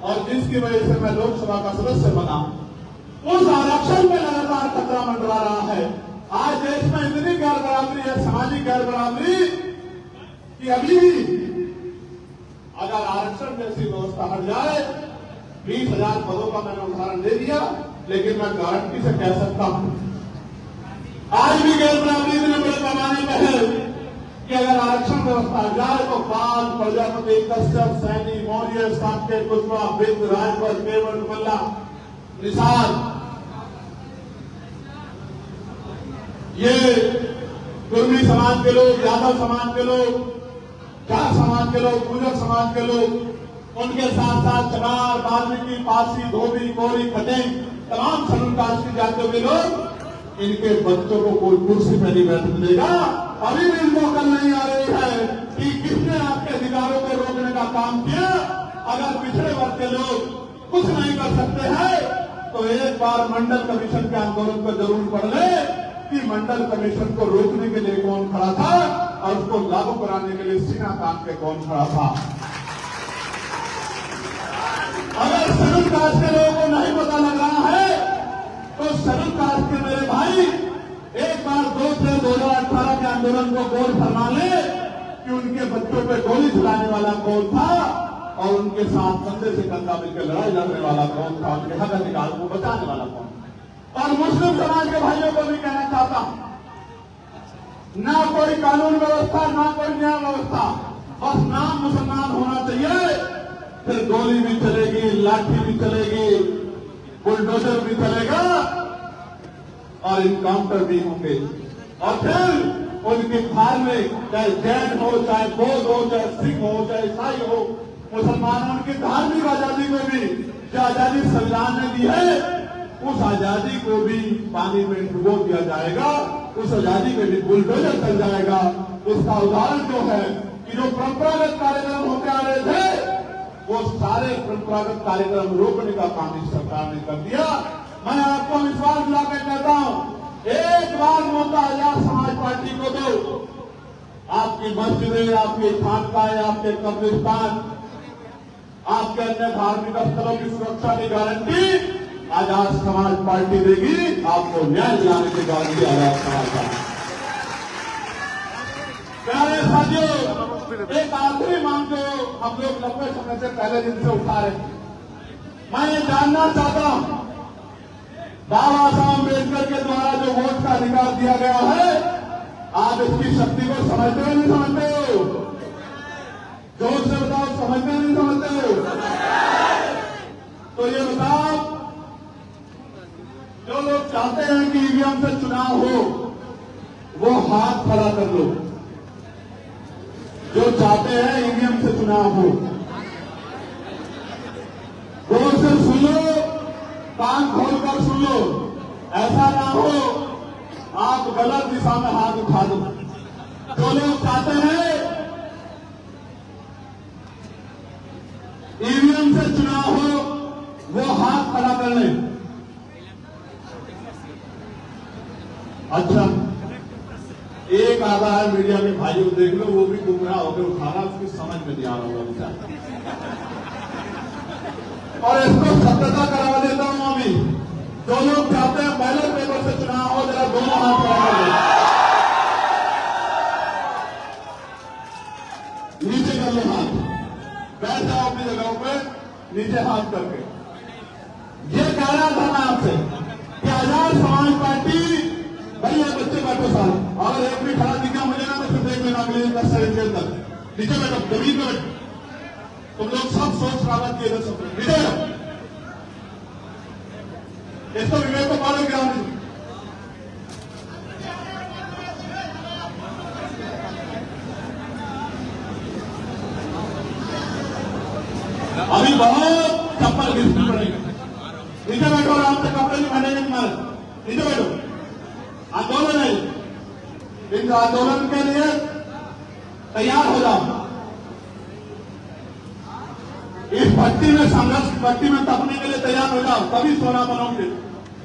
Speaker 1: और जिसकी वजह से मैं लोकसभा का सदस्य बना, उस आरक्षण में लगातार खतरा मंडरा रहा है। आज देश में इतनी गैर बराबरी है, सामाजिक गैर बराबरी, कि अभी भी अगर आरक्षण जैसी व्यवस्था हट जाए, 20,000 पदों का मैंने उदाहरण दे दिया, लेकिन मैं गारंटी से कह सकता हूं आज भी गैर बराबरी इतने बड़े पैमाने पर है कि अगर आरक्षण व्यवस्था हट जाए तो बाल, प्रजापति, कश्यप, सैनी, मौर्य, साक्य, कुशवाहा, बिंद, राजभर, केवल, मल्ला, निषाद, ये कुर्मी समाज के लोग, यादव समाज के लोग, जाट समाज के लोग, गुर्जर समाज के लोग, उनके साथ साथ चमार, वाल्मीकि, पारसी, धोबी, कोरी, खटेंग, तमाम शेड्यूल कास्ट की जातियों के लोग, इनके बच्चों को कोई कुर्सी पर नहीं बैठने देगा। अभी भी इनको अकल नहीं आ रही है कि किसने आपके अधिकारों को रोकने का काम किया। अगर पिछड़े वर्ग के लोग कुछ नहीं कर सकते हैं तो एक बार मंडल कमीशन के आंदोलन पर जरूर पढ़ ले कि मंडल कमीशन को रोकने के लिए कौन खड़ा था और उसको लागू कराने के लिए सीना तान के कौन खड़ा था। अगर शेड्यूल कास्ट के लोगों को नहीं पता लग रहा है तो शेड्यूल कास्ट के मेरे भाई एक बार 2 अप्रैल 2018 के आंदोलन को गौर फरमा ले कि उनके बच्चों पे गोली चलाने वाला कौन था और उनके साथ कंधे से कंधा मिलकर लड़ाई लड़ने वाला कौन था, उनके हक अधिकार को बचाने वाला कौन था। और मुस्लिम समाज के भाइयों को भी कहना चाहता हूं, ना कोई कानून व्यवस्था, ना कोई न्याय व्यवस्था, बस नाम मुसलमान होना चाहिए, फिर गोली भी चलेगी, लाठी भी चलेगी, बुलडोजर भी चलेगा और इनकाउंटर भी होंगे। और फिर उनके धार्मिक, चाहे जैन हो, चाहे बौद्ध हो, चाहे सिख हो, चाहे ईसाई हो, मुसलमानों की धार्मिक आजादी को भी जो आजादी संविधान ने दी है, उस आजादी को भी पानी में डुबो दिया जाएगा, उस आजादी में भी बुलडोजर चल जाएगा। उसका उदाहरण जो है कि जो परंपरागत कार्यक्रम होते आ रहे थे, वो सारे परंपरागत कार्यक्रम रोकने का काम इस सरकार ने कर दिया। मैं आपको विश्वास दिलाकर कहता हूं, एक बार मौका आजाद समाज पार्टी को दो, आपकी मस्जिदें, आपके खानकाएं, आपके कब्रिस्तान, आपके अन्य धार्मिक स्थलों की सुरक्षा की गारंटी आजाद समाज पार्टी देगी। आपको न्याय दिलाने की गारंटी आजाद समाज पार्टी। प्यारे साथियों, एक आखिरी मांग जो हम लोग लंबे समय से पहले दिन से उठा रहे, मैं ये जानना चाहता हूं, बाबा साहब अम्बेडकर के द्वारा जो वोट का अधिकार दिया गया है, आप इसकी शक्ति को समझते हो नहीं समझते हो? जोर से बताओ, समझते नहीं समझते हो? तो ये बताओ, जो लोग चाहते हैं कि ईवीएम से चुनाव हो वो हाथ खड़ा कर लो। जो चाहते हैं ईवीएम से चुनाव हो, गौर से सुन लो, कान खोलकर सुन लो। ऐसा ना हो आप गलत दिशा में हाथ उठा दो। जो लोग चाहते हैं ईवीएम से चुनाव हो वो हाथ खड़ा कर लें। अच्छा, एक आधा है मीडिया के भाइयों, देख लो, वो भी गुमराह होकर उठाना, उसकी समझ में नहीं आ रहा होगा। और इसको सत्यता करा देता हूं। अभी जो लोग चाहते हैं बैलेट पेपर से चुनाव हो, जरा दोनों हाथ खड़ा कर लो, नीचे कर लो हाथ, बैठ जाओ अपनी जगहों पे, नीचे हाथ करके। ये कह रहा था मैं आपसे कि आजाद समाज पार्टी, भैया बच्चे बैठो सारे, अगर एक भी खड़ा दिखा मुझे ना तो फिर देख लेना अगले 10 सेकंड के अंदर। नीचे बैठो, जमीन पे बैठो, तुम लोग सब सोच स्वागत किए थे, सब नीचे बैठो। इसको विवेक को मारो क्या? अभी बहुत चप्पल घिसनी पड़ेगी। नीचे बैठो, आराम से, कपड़े नहीं पहनेंगे तुम्हारे, नीचे बैठो। आंदोलन है, इस आंदोलन के लिए तैयार हो जाओ। इस भट्टी में, संघर्ष भट्टी में तपने के लिए तैयार हो जाओ, तभी सोना बनोगे।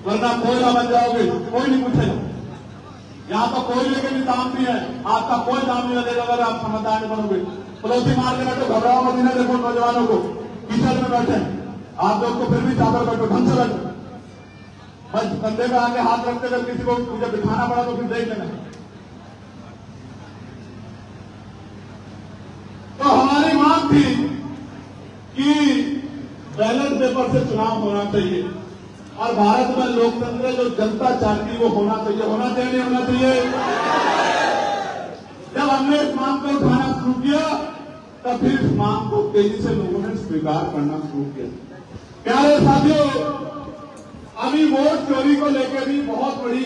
Speaker 1: वरना कोयला बन जाओगे, कोई नहीं पूछेगा। यहाँ तो कोयले के भी दाम भी है, आपका कोई दाम नहीं लगेगा अगर आप समझदार नहीं बनोगे। पड़ोसी मार के बैठो, घबराओ मत, इन्हें देखो नौजवानों को किचन में बैठे, आप लोग तो फिर भी चादर बैठो, ढंग से बैठो। बस कंधे पे आके हाथ रखते जब किसी को मुझे बिठाना पड़ा तो फिर देख लेना। तो हमारी मांग थी कि बैलेट पेपर से चुनाव होना चाहिए और भारत में लोकतंत्र जो जनता चाहती वो होना चाहिए। होना चाहिए नहीं होना चाहिए? जब हमने इस मांग को उठाना शुरू किया तब फिर इस मांग को तेजी से लोगों ने स्वीकार करना शुरू किया। प्यारे साथियों, अभी वोट चोरी को लेकर भी बहुत बड़ी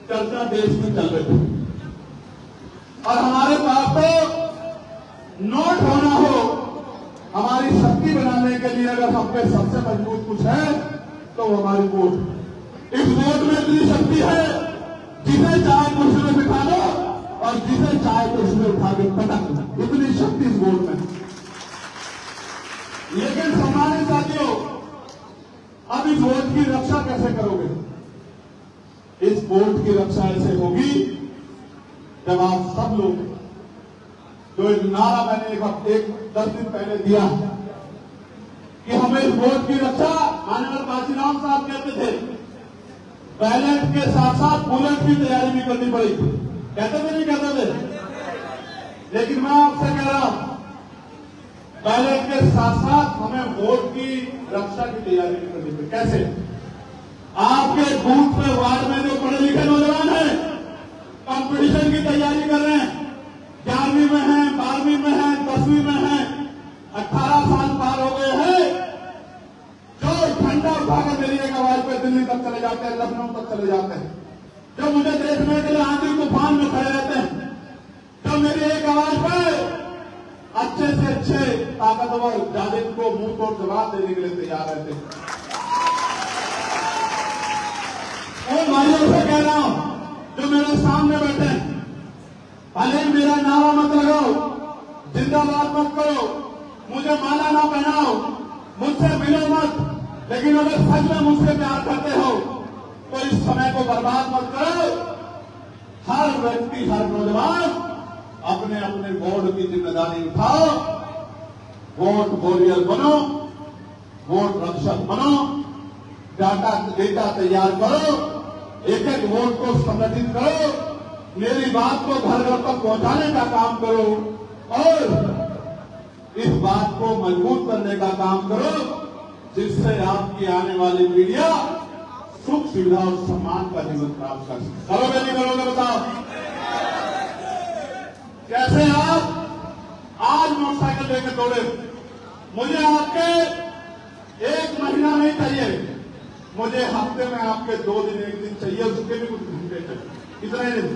Speaker 1: चर्चा देश में चल रही है और हमारे पास तो नोट होना हो, हमारी शक्ति बनाने के लिए अगर हम पे सबसे मजबूत कुछ है तो वो हमारी वोट। इस वोट में इतनी शक्ति है, जिसे चाहे कुर्सी में बिठा लो और जिसे चाहे कुर्सी में उठा के पटक लो, इतनी शक्ति इस वोट में। लेकिन सम्मानित साथियों, अब इस वोट की रक्षा कैसे करोगे? इस वोट की रक्षा ऐसे होगी जब आप सब लोग, जो एक नारा मैंने एक हफ्ते 10 दिन पहले दिया कि हमें इस वोट की रक्षा, माननीय काशीराम साहब कहते थे बैलेट के साथ साथ बुलेट की तैयारी भी करनी पड़ेगी, कहते थे नहीं कहते थे? लेकिन मैं आपसे कह रहा हूं बैलेट के साथ साथ हमें वोट की रक्षा की तैयारी भी करनी पड़ेगी। कैसे? आपके बूथ पे वार्ड में जो पढ़े लिखे नौजवान हैं कंपटीशन की तैयारी कर रहे हैं, 11वीं में है, 12वीं में है, 10वीं में है, 18 साल पार हो गए हैं, जो झंडा उठाकर मेरी एक आवाज पर दिल्ली तक चले जाते हैं, लखनऊ तक चले जाते हैं, जो मुझे देखने के लिए आंधी तूफान में खड़े रहते हैं, जो मेरी एक आवाज पर अच्छे से अच्छे ताकतवर जालिम को मुंह तोड़ जवाब देने के लिए तैयार रहते हैं। उन भाइयों से कह रहा हूं जो मेरे सामने बैठे हैं, भले मेरा नारा मत लगाओ, जिंदाबाद मत करो, मुझे माला ना पहनाओ, मुझसे मिलो मत, लेकिन अगर सच में मुझसे प्यार करते हो तो इस समय को बर्बाद मत करो। हर व्यक्ति, हर नौजवान अपने अपने वोट की जिम्मेदारी उठाओ, वोट वॉरियर बनो, वोट रक्षक बनो, डेटा तैयार करो, एक एक वोट को संगठित करो, मेरी बात को घर घर तक पहुंचाने का काम करो और इस बात को मजबूत करने का काम करो जिससे आपकी आने वाली पीढ़ियां सुख सुविधा और सम्मान का जीवन प्राप्त कर सके। करोगे नहीं करोगे बताओ? कैसे आप आज मोटरसाइकिल लेकर दौड़े? मुझे आपके 1 महीना नहीं चाहिए, मुझे हफ्ते में आपके 2 दिन 1 दिन चाहिए, उसके भी कुछ घंटे चाहिए। कितने दिन?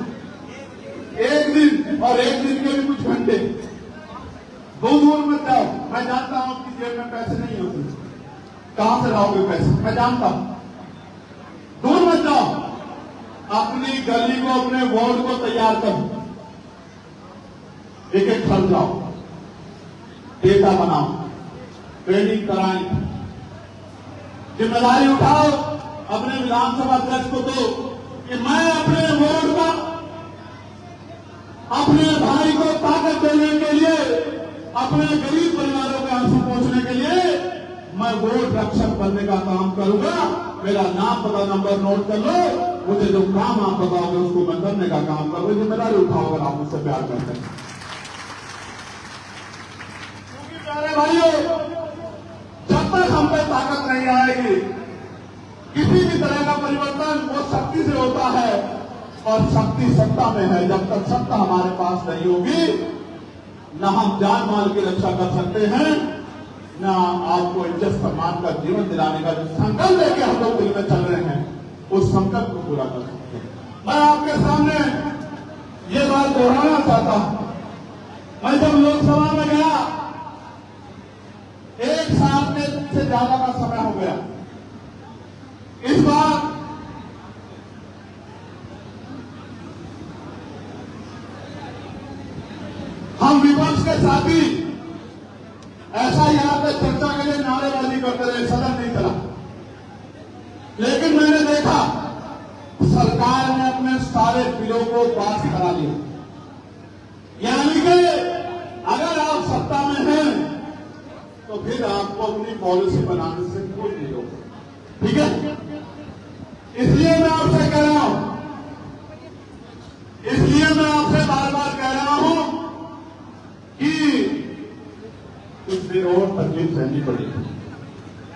Speaker 1: 1 दिन और 1 दिन के भी कुछ घंटे। दूर मत जाओ, मैं जानता हूं आपकी जेब में पैसे नहीं होते, कहां से लाओगे पैसे, मैं जानता हूं। दूर मत जाओ, अपनी गली को, अपने वार्ड को तैयार करो, एक एक घर जाओ, डेटा बनाओ, ट्रेनिंग कराएं, जिम्मेदारी उठाओ। अपने विधानसभा अध्यक्ष को दो कि मैं अपने वोट का, अपने भाई को ताकत देने के लिए, अपने गरीब परिवारों के आंसू पहुंचने के लिए मैं वोट रक्षक बनने का काम करूंगा। मेरा नाम पता, नंबर नोट कर लो, मुझे जो काम आप बताओगे उसको मैं करने का काम करूंगा। जिम्मेदारी उठाओ अगर आप मुझसे प्यार करते हैं। क्योंकि प्यारे भाइयों, जब तक हम पे ताकत नहीं आएगी, किसी भी तरह का परिवर्तन वो शक्ति से होता है और शक्ति सत्ता में है। जब तक सत्ता हमारे पास नहीं होगी, न हम जान माल की रक्षा कर सकते हैं, न आपको इज्जत सम्मान का जीवन दिलाने का जो संकल्प लेके हम लोग दिल में चल रहे हैं, उस संकल्प को पूरा कर सकते हैं। मैं आपके सामने ये बात दोहराना चाहता हूं। मैं जब लोकसभा में गया, 1 साल से ज्यादा का समय हो गया। इस बार हम विपक्ष के साथी ऐसा यहां पे चर्चा के लिए नारेबाजी करते रहे, सदन नहीं चला। लेकिन मैंने देखा सरकार ने अपने सारे बिलों को पास करा दिया। यानी कि अगर आप सत्ता में हैं तो फिर आपको अपनी पॉलिसी बनाने से कोई नहीं रोक। ठीक है, इसलिए मैं आपसे कह रहा हूं, इसलिए मैं आपसे बार बार कह रहा हूं कि कुछ देर और तकलीफ सहनी पड़ेगी,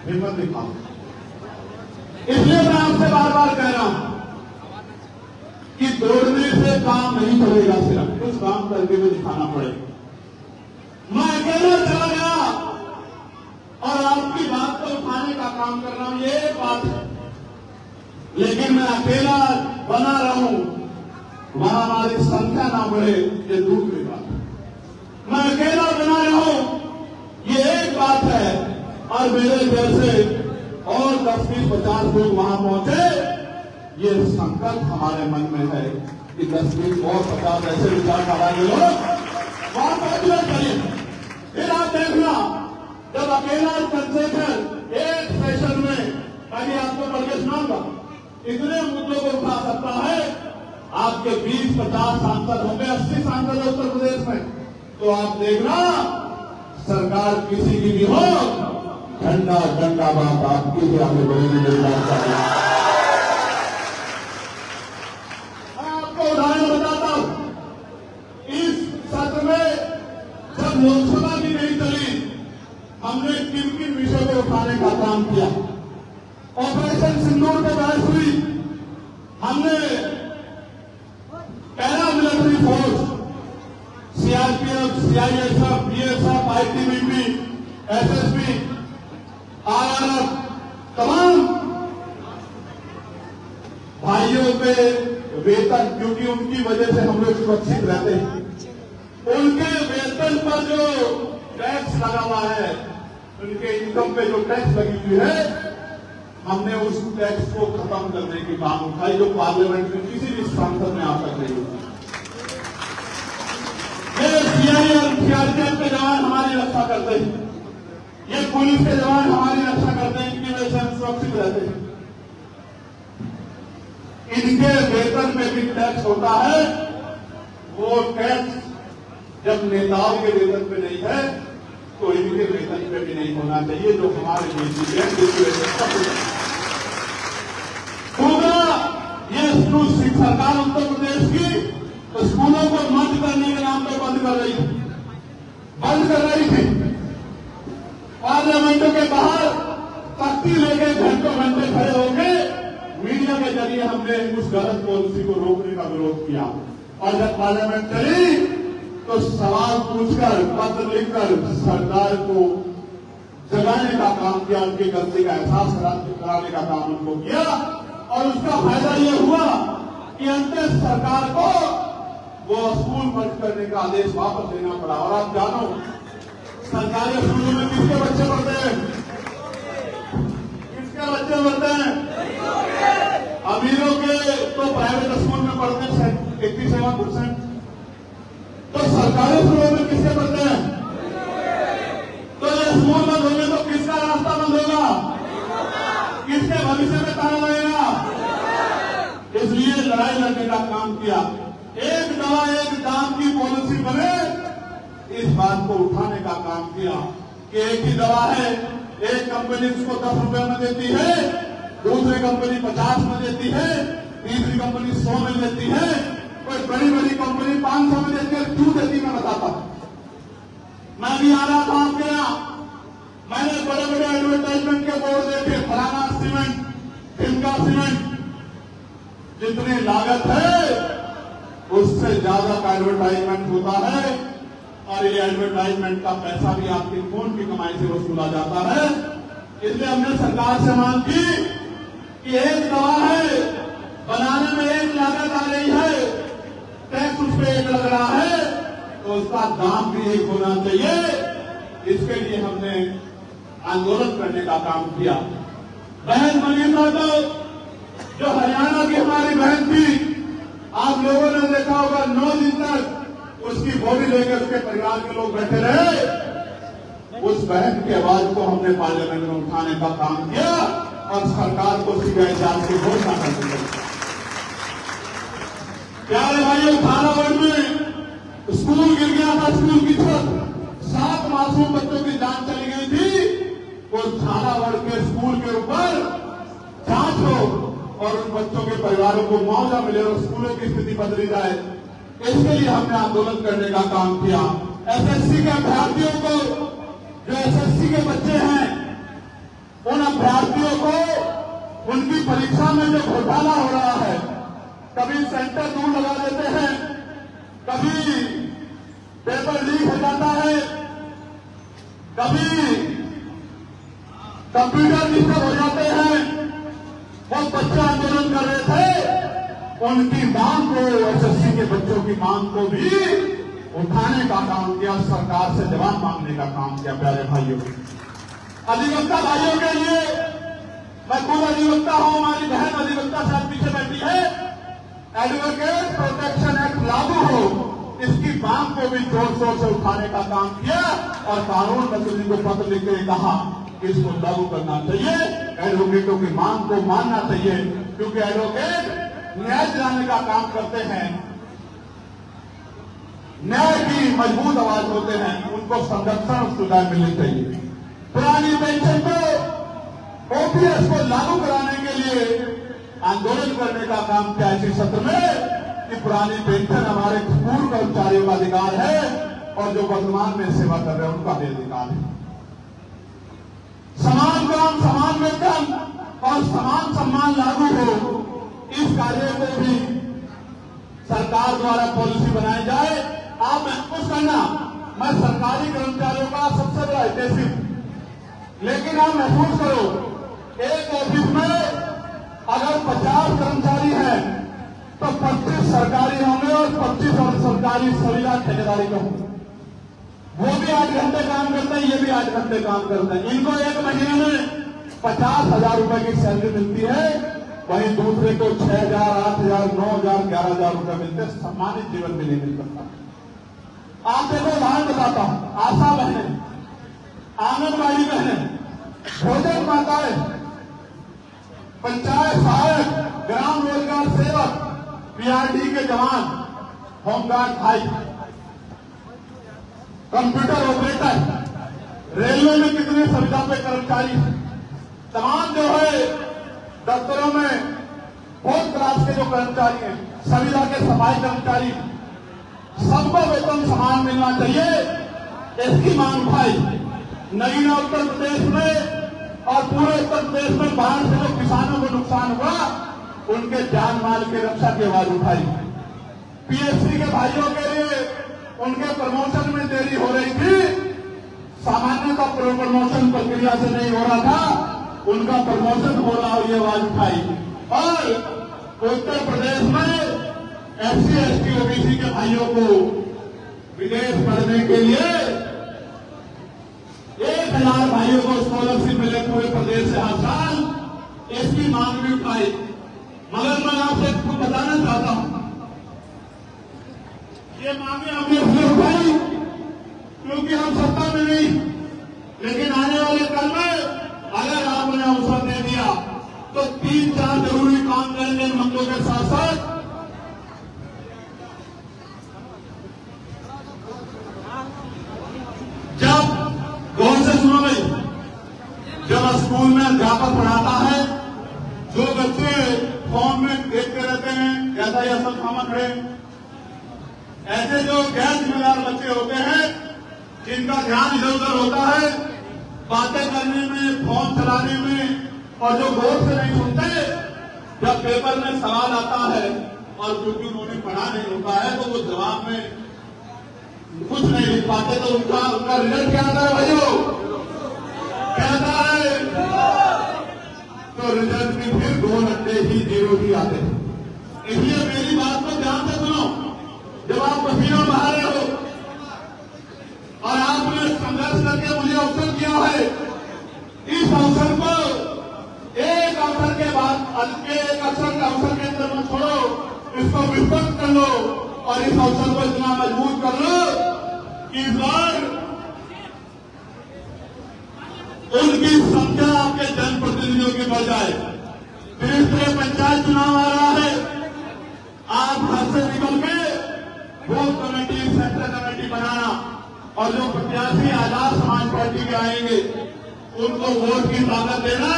Speaker 1: हिम्मत दिखाओ। इसलिए मैं आपसे बार बार कह रहा हूं कि दौड़ने से काम नहीं चलेगा, सिर्फ कुछ काम करके भी दिखाना पड़ेगा। मैं अकेला चला गया और आपकी बात को उठाने का काम कर रहा हूं, ये एक बात है। लेकिन मैं अकेला बना रहूं, वहां हमारी संख्या ना बढ़े, ये दूसरी बात है। मैं अकेला बना रहूं, ये एक बात है, और मेरे जैसे और 10, 20, 50 लोग वहां पहुंचे, ये संकल्प हमारे मन में है कि 10, 20 और 50 ऐसे विचार वाले लोग वहां पहुंचना चाहिए। फिर आप देखना, जब अकेला चंद्रशेखर एक सेशन में, मैं आपको पढ़ के सुनाऊंगा, इतने मुद्दों को उठा सकता है, आपके 20-50 सांसद होंगे, 80 सांसद है उत्तर प्रदेश में, तो आप देखना सरकार किसी की भी हो, झंडा झंडा बात आपकी भी आगे बढ़ेगी। मेरी बात चाहिए, मैं आपको उदाहरण बताता हूं। इस सत्र में जब लोकसभा की नहीं चली, हमने किन किन विषयों को उठाने का काम किया। ऑपरेशन सिंदूर पे बहस हुई, हमने para military force, CRPF, CISF, BSF, ITBP, SSB, RRF, तमाम भाइयों के वेतन, क्योंकि उनकी वजह से हम लोग सुरक्षित रहते हैं, उनके वेतन पर जो टैक्स लगा हुआ है, उनके इनकम पे जो टैक्स लगी हुई है, हमने उस टैक्स को खत्म करने की मांग उठाई, जो पार्लियामेंट में किसी भी सांसद ने आज तक नहीं उठाई। ये सीआई और सीआरपीएफ के जवान हमारी रक्षा करते हैं, ये पुलिस के जवान हमारी रक्षा करते हैं, इनकी वजह से हम सुरक्षित रहते हैं। इनके वेतन में भी टैक्स होता है, वो टैक्स जब नेताओं के वेतन पे नहीं है तो इनके वेतन पे भी नहीं होना चाहिए, जो हमारे लिए होगा। ये सरकार उत्तर प्रदेश की तो स्कूलों को बंद करने के नाम पर बंद कर रही थी। पार्लियामेंटों के बाहर तख्ती लेके घंटों घंटे खड़े होके मीडिया के जरिए हमने उस गलत पॉलिसी को रोकने का विरोध किया, और जब पार्लियामेंट चली तो सवाल पूछकर, पत्र लिखकर सरकार को जगाने का काम किया, उनकी गलती का एहसास कराने का काम उनको किया, और उसका फायदा यह हुआ कि अंततः सरकार को वो स्कूल बंद करने का आदेश वापस लेना पड़ा। और आप जानो, सरकारी स्कूलों में किसके बच्चे पढ़ते हैं? किसके बच्चे पढ़ते हैं? अमीरों के तो प्राइवेट स्कूल में पढ़ते हैं 87%, तो सरकारी स्कूलों में किसके पढ़ते हैं? तो ये स्कूल बंद होंगे तो किसका रास्ता बंद होगा? किसके भविष्य में ताला लगेगा? इसलिए लड़ाई लड़ने का काम किया। एक दवा एक दाम की पॉलिसी बने, इस बात को उठाने का काम किया कि एक ही दवा है, एक कंपनी उसको 10 रुपए में देती है, दूसरी कंपनी 50 में देती है, तीसरी कंपनी 100 में देती है, कोई बड़ी बड़ी कंपनी 500 में देती है। क्यों देती मैं बताता हूं। मैं भी आ रहा था आपके यहां, मैंने बड़े बड़े एडवर्टाइजमेंट के बोर्ड देखे, फलाना सीमेंट, ढिमका सीमेंट, जितनी लागत है उससे ज्यादा का एडवर्टाइजमेंट होता है, और ये एडवर्टाइजमेंट का पैसा भी आपकी खून की कमाई से वसूला जाता है। इसलिए हमने सरकार से मांग की कि एक दवा है, बनाने में एक लागत आ रही है, टैक्स उस पर एक लग रहा है, तो उसका दाम भी एक होना चाहिए। इसके लिए हमने आंदोलन करने का काम किया। बहन मनीषा तो जो हरियाणा की हमारी बहन थी, आप लोगों ने देखा होगा 9 दिन तक उसकी बॉडी लेकर उसके परिवार के लोग बैठे रहे। उस बहन की आवाज को हमने पार्लियामेंट में उठाने का काम किया, और सरकार को सीबीआई जांच की घोषणा कर दी गई। प्यारे भाइयों, थानागढ़ में स्कूल गिर गया था, स्कूल की छत, 7 मासूम बच्चों की जान चली गई थी। वो थानागढ़ के स्कूल के ऊपर जांच हो और उन बच्चों के परिवारों को मुआवजा मिले और स्कूलों की स्थिति बदली जाए, इसके लिए हमने आंदोलन करने का काम किया। एसएससी के अभ्यर्थियों को, जो एसएससी के बच्चे हैं, उन अभ्यर्थियों को उनकी परीक्षा में जो घोटाला हो रहा है, कभी सेंटर दूर लगा देते हैं, कभी पेपर लीक हो जाता है, कभी कंप्यूटर डिस्टर्ब हो जाते हैं। वो बच्चे आंदोलन कर रहे थे, उनकी मांग को, एसएससी के बच्चों की मांग को भी उठाने का काम किया, सरकार से जवाब मांगने का काम किया। प्यारे भाइयों, अधिवक्ता भाइयों के लिए, मैं खुद अधिवक्ता हूं, हमारी बहन अधिवक्ता साहब पीछे बैठी है, एडवोकेट प्रोटेक्शन एक्ट लागू हो, इसकी मांग को भी जोर शोर से उठाने का काम किया और कानून मंत्री को पत्र लिख के कहा कि इसको लागू करना चाहिए, एडवोकेटों की मांग को मानना चाहिए, क्योंकि एडवोकेट न्याय दिलाने का काम करते हैं, न्याय की मजबूत आवाज होते हैं, उनको संरक्षण और सुधार मिलनी चाहिए। पुरानी पेंशन को, ओपीएस को लागू कराने के लिए आंदोलन करने का काम किया इसी सत्र में कि पुरानी पेंशन हमारे पूर्व कर्मचारियों का अधिकार है और जो वर्तमान में सेवा कर रहे हैं उनका भी अधिकार है। समान काम, समान वेतन और समान सम्मान लागू हो, इस कार्य को भी सरकार द्वारा पॉलिसी बनाई जाए। आप महसूस करना, मैं सरकारी कर्मचारियों का सबसे बड़ा हितैषी, लेकिन आप महसूस करो, एक ऑफिस में अगर 50 कर्मचारी हैं तो 25 सरकारी होंगे और 25 और सरकारी सुविधा ठेकेदारी का होंगे। वो भी 8 घंटे काम करते हैं, ये भी 8 घंटे काम करते हैं। इनको एक महीने में 50,000 रुपए की सैलरी मिलती है, वहीं दूसरे को 6,000, 8,000, 9,000, 11,000 रुपए मिलते हैं। सम्मानित जीवन भी नहीं मिल सकता। आप देखो, उदाहरण बताता हूं, आशा बहने, आंगनबाड़ी बहने, भोजन माताएं, पंचायत सहायक, ग्राम रोजगार सेवक, पीआरडी के जवान, होमगार्ड भाई, कंप्यूटर ऑपरेटर, रेलवे में कितने सुविधा पे कर्मचारी, तमाम जो है दफ्तरों में बहुत क्लास के जो कर्मचारी हैं, सुविधा के सफाई कर्मचारी, सबको वेतन समान मिलना चाहिए, इसकी मांग भाई। नगीना उत्तर प्रदेश में और पूरे उत्तर प्रदेश में बाढ़ से जो किसानों को नुकसान हुआ, उनके जान माल की रक्षा की आवाज उठाई। पीएससी के भाइयों के लिए उनके प्रमोशन में देरी हो रही थी, सामान्यतः प्रमोशन प्रक्रिया से नहीं हो रहा था, उनका प्रमोशन हो रहा, ये आवाज उठाई। और उत्तर प्रदेश में एससी, एसटी, ओबीसी के भाइयों को विदेश पढ़ने के लिए 1,000 भाइयों को स्कॉलरशिप मिले पूरे प्रदेश से हर साल, इसकी मांग भी उठाई। मगर मैं आपसे कुछ बताना चाहता हूं, ये मांगे हमने इसलिए उठाई क्योंकि हम सत्ता में नहीं, लेकिन आने वाले कल में अगर आपने अवसर दे दिया तो 3-4 जरूरी काम करेंगे इन मंगों के साथ साथ। जब गौर से सुनो भाई, जब स्कूल में अध्यापक पढ़ाता है, जो बच्चे फॉर्म में देखते रहते हैं कैसा यह सब सामान है, ऐसे जो गैर जिम्मेदार बच्चे होते हैं, जिनका ध्यान इधर उधर होता है, बातें करने में, फॉर्म चलाने में, और जो गौर से नहीं सुनते, जब पेपर में सवाल आता है और क्योंकि उन्होंने पढ़ा नहीं होता है तो वो जवाब में कुछ नहीं लिख पाते, तो उनका रिजल्ट क्या आता है भाइयों? क्या आता है? तो रिजल्ट में फिर 2 नंबर ही 0 ही आते हैं। इसलिए मेरी बात को ध्यान से सुनो, जब आप पसीना बहा रहे हो और आपने संघर्ष करके मुझे अवसर दिया है, इस अवसर को एक अवसर के बाद एक अवसर के अंदर मत छोड़ो, इसको विस्तृत कर लो और इस अवसर को इतना मजबूत कर लो कि इस बार उनकी संख्या आपके जनप्रतिनिधियों की बढ़ जाए। तीसरे पंचायत चुनाव आ रहा है, आप घर से निकल के बूथ कमेटी, सेक्टर कमेटी बनाना और जो प्रत्याशी आजाद समाज पार्टी के आएंगे उनको वोट की ताकत देना।